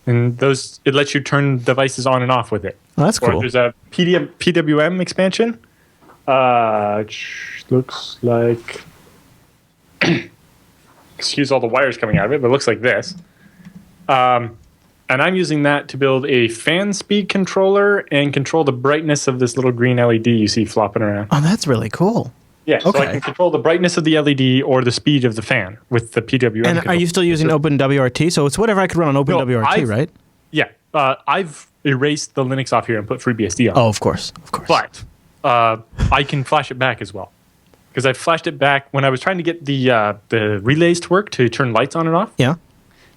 and it lets you turn devices on and off with it. Oh, that's cool. Or there's a PWM expansion, which looks like, excuse all the wires coming out of it, but it looks like this. And I'm using that to build a fan speed controller and control the brightness of this little green LED you see flopping around. Oh, that's really cool. Yeah, okay. So I can control the brightness of the LED or the speed of the fan with the PWM. And are you still using OpenWRT? So it's whatever I could run on OpenWRT, right? Yeah. I've erased the Linux off here and put FreeBSD on. Oh, of course. But I can flash it back as well. Because I flashed it back when I was trying to get the relays to work to turn lights on and off. Yeah.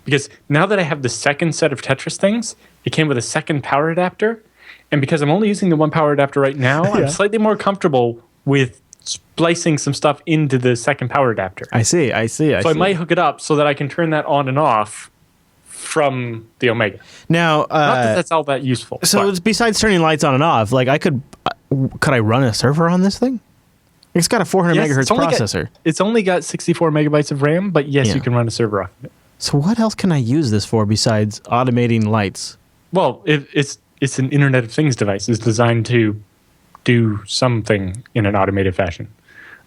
Because now that I have the second set of Tetris things, it came with a second power adapter. And because I'm only using the one power adapter right now, I'm slightly more comfortable with splicing some stuff into the second power adapter. I see. So I might hook it up so that I can turn that on and off from the Omega. Now, not that that's all that useful. So besides turning lights on and off, like could I run a server on this thing? It's got a 400 megahertz processor. It's only got 64 megabytes of RAM, but yes, you can run a server off of it. So what else can I use this for besides automating lights? Well, it's an Internet of Things device. It's designed to do something in an automated fashion.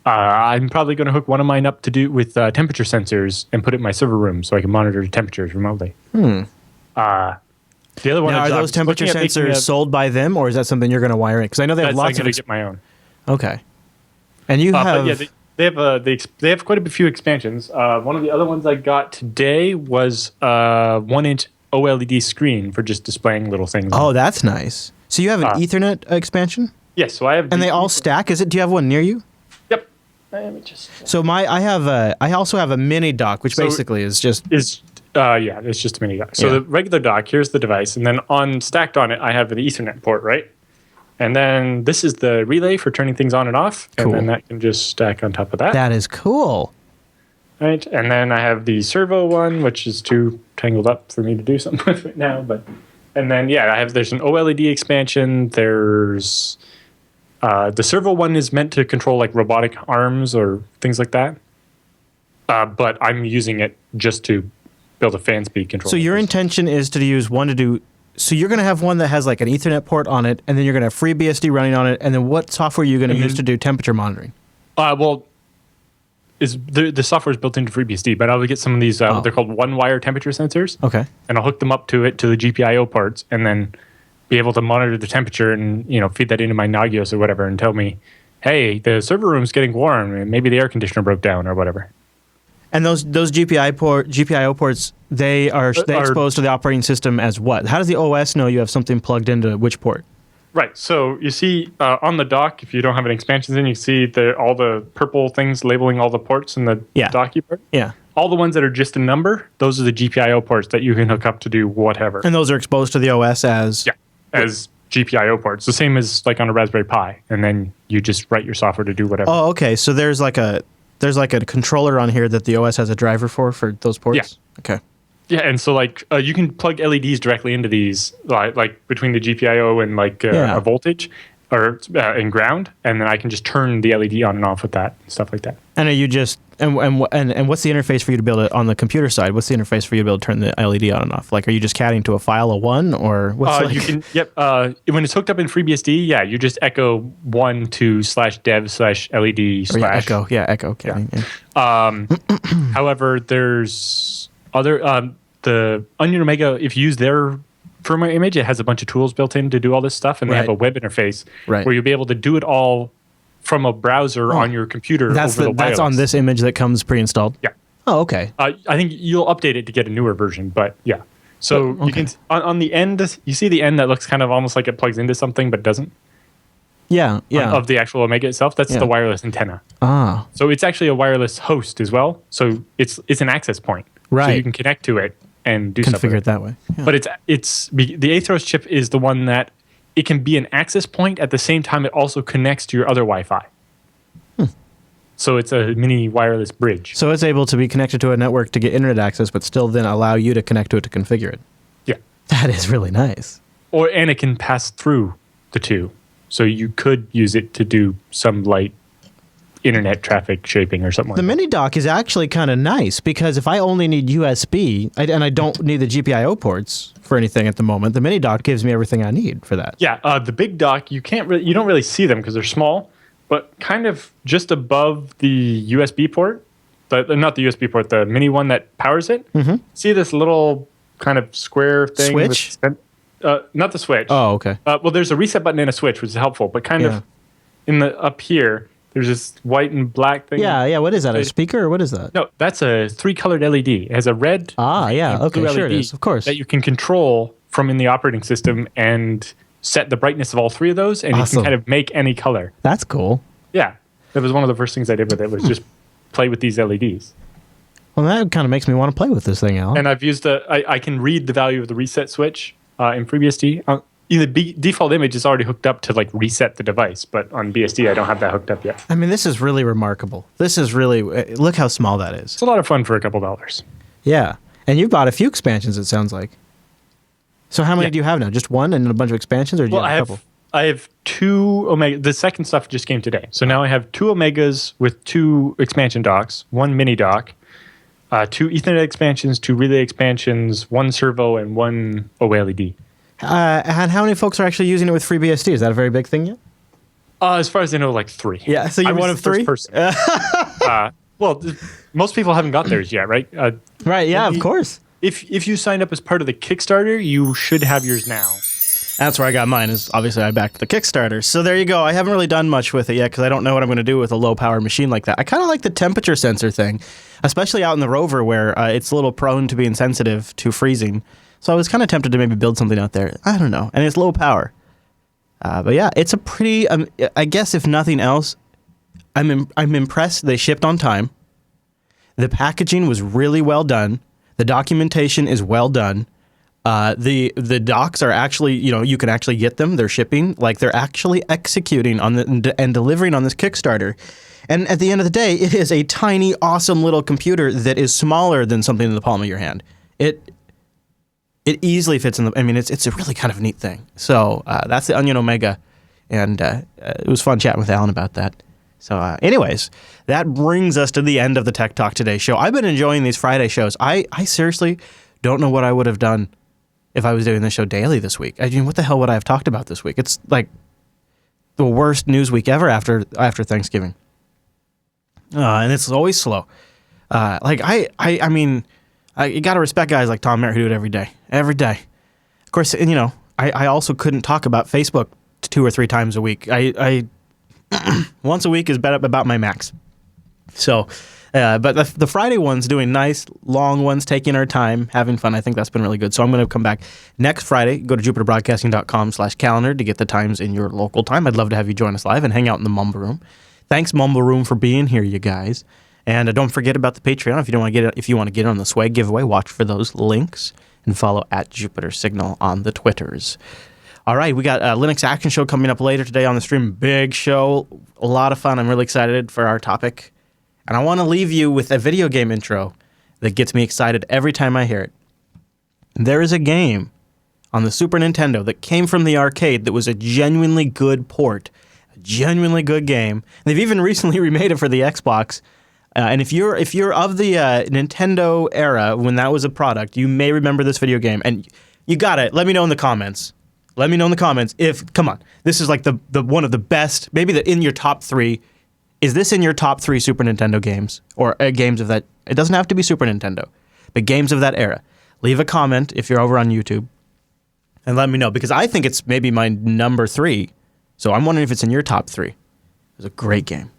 I'm probably going to hook one of mine up to do with temperature sensors and put it in my server room so I can monitor temperatures remotely. The other one. Now, are those temperature sensors sold by them, or is that something you're going to wire in? Because I know they have lots of. I'm going to get my own. Okay. And you have. But yeah, they have quite a few expansions. One of the other ones I got today was 1-inch OLED screen for just displaying little things. Oh, that's nice. So you have an Ethernet expansion? Yes, so I have. And they all stack. Do you have one near you? Yep. Let me just. So I also have a mini dock, which basically is just. It's just a mini dock. So the regular dock, here's the device, and then stacked on it, I have the Ethernet port, right? And then this is the relay for turning things on and off, and then that can just stack on top of that. That is cool. Right, and then I have the servo one, which is too tangled up for me to do something with right now. And then there's an OLED expansion. There's the servo one is meant to control like robotic arms or things like that. But I'm using it just to build a fan speed controller. So your intention is to use one to do. So you're going to have one that has like an Ethernet port on it, and then you're going to have FreeBSD running on it, and then what software are you going to use to do temperature monitoring? The software is built into FreeBSD, but I will get some of these. They're called one-wire temperature sensors. Okay. And I'll hook them up to the GPIO ports, and then be able to monitor the temperature and feed that into my Nagios or whatever, and tell me, hey, the server room's getting warm, and maybe the air conditioner broke down or whatever. And those GPIO ports, they are exposed to the operating system as what? How does the OS know you have something plugged into which port? Right. So you see on the dock, if you don't have any expansions in, you see all the purple things labeling all the ports in the docky part. Yeah. All the ones that are just a number, those are the GPIO ports that you can hook up to do whatever. And those are exposed to the OS as? Yeah. As GPIO ports, the same as like on a Raspberry Pi, and then you just write your software to do whatever. Oh, okay. So there's like a controller on here that the OS has a driver for those ports? Yeah. Okay. Yeah, and so like you can plug LEDs directly into these, like between the GPIO and like a voltage or and ground, and then I can just turn the LED on and off with that, stuff like that. And are you just and what's the interface for you to build it on the computer side? What's the interface for you to be able to turn the LED on and off? Like, are you just catting to a file of one, or what's you can? Yep. When it's hooked up in FreeBSD, yeah, you just echo 1 to /dev/LED/ echo. Yeah, echo. Okay. Yeah. However, there's other the Onion Omega. If you use their firmware image, it has a bunch of tools built in to do all this stuff, and they have a web interface where you'll be able to do it all from a browser on your computer. That's on this image that comes pre-installed. Yeah. Oh, okay. I think you'll update it to get a newer version, but yeah. So you can on the end, you see the end that looks kind of almost like it plugs into something but doesn't. Yeah, yeah. Of the actual Omega itself, that's the wireless antenna. Ah. So it's actually a wireless host as well. So it's an access point. Right. So you can connect to it and do stuff with configure it that way. Yeah. But it's the Atheros chip is the one that it can be an access point at the same time it also connects to your other Wi-Fi. So it's a mini wireless bridge. So it's able to be connected to a network to get internet access, but still then allow you to connect to it to configure it. Yeah. That is really nice. And it can pass through the two. So you could use it to do some light internet traffic shaping or something like that. The mini dock is actually kind of nice because if I only need USB and I don't need the GPIO ports for anything at the moment, the mini dock gives me everything I need for that. Yeah, the big dock, you don't really see them because they're small, but kind of just above the USB port, not the USB port, the mini one that powers it. Mm-hmm. See this little kind of square thing? Switch? Not the switch. Oh, okay. Well, there's a reset button and a switch, which is helpful, but kind of up here, there's this white and black thing. Yeah. What is that? A speaker or what is that? No, that's a 3-colored LED. It has a red. Okay, sure it is. Of course. That you can control from in the operating system and set the brightness of all 3 of those, and you can kind of make any color. That's cool. Yeah, that was one of the first things I did with it was just play with these LEDs. Well, that kind of makes me want to play with this thing, Al. And I've used I can read the value of the reset switch in FreeBSD. The default image is already hooked up to like reset the device, but on BSD I don't have that hooked up yet. I mean, this is really remarkable. This is really look how small that is. It's a lot of fun for a couple $. Yeah, and you bought a few expansions. It sounds like. So how many do you have now? Just one and a bunch of expansions, or do you have a couple? I have 2 Omega. The second stuff just came today, so now I have 2 Omegas with 2 expansion docks, 1 mini dock, 2 Ethernet expansions, 2 relay expansions, 1 servo, and 1 OLED. And how many folks are actually using it with FreeBSD? Is that a very big thing yet? As far as I know, like 3. Yeah, so you're one of 3? Well, most people haven't got theirs yet, right? Right, yeah, of course. If you signed up as part of the Kickstarter, you should have yours now. That's where I got mine, is obviously I backed the Kickstarter. So there you go. I haven't really done much with it yet because I don't know what I'm going to do with a low-power machine like that. I kind of like the temperature sensor thing, especially out in the rover where it's a little prone to being sensitive to freezing. So I was kind of tempted to maybe build something out there. I don't know. And it's low power. But yeah, it's a pretty, I guess if nothing else, I'm impressed they shipped on time. The packaging was really well done. The documentation is well done. The docs are actually, you can actually get them. They're shipping. Like they're actually executing on and delivering on this Kickstarter. And at the end of the day, it is a tiny, awesome little computer that is smaller than something in the palm of your hand. It easily fits in it's a really kind of neat thing. So that's the Onion Omega, and it was fun chatting with Alan about that. So anyways, that brings us to the end of the Tech Talk Today show. I've been enjoying these Friday shows. I seriously don't know what I would have done if I was doing this show daily this week. I mean, what the hell would I have talked about this week? It's like the worst news week ever after Thanksgiving. And it's always slow. I mean, you got to respect guys like Tom Merritt who do it every day. Every day. Of course, and I also couldn't talk about Facebook 2 or 3 times a week. I once a week is about my max. So, but the Friday ones doing nice, long ones, taking our time, having fun. I think that's been really good. So I'm going to come back next Friday. Go to jupiterbroadcasting.com/calendar to get the times in your local time. I'd love to have you join us live and hang out in the Mumble Room. Thanks, Mumble Room, for being here, you guys. And don't forget about the Patreon. If you want to get on the swag giveaway, watch for those links and follow @JupiterSignal on the Twitters. All right, we got a Linux Action Show coming up later today on the stream. Big show, a lot of fun. I'm really excited for our topic. And I want to leave you with a video game intro that gets me excited every time I hear it. There is a game on the Super Nintendo that came from the arcade that was a genuinely good port, a genuinely good game. They've even recently remade it for the Xbox. And if you're of the Nintendo era when that was a product, you may remember this video game. And you got it. Let me know in the comments. Let me know in the comments if, come on, this is like the one of the best, maybe in your top 3. Is this in your top 3 Super Nintendo games or games of that? It doesn't have to be Super Nintendo, but games of that era. Leave a comment if you're over on YouTube and let me know, because I think it's maybe my number 3. So I'm wondering if it's in your top 3. It was a great game.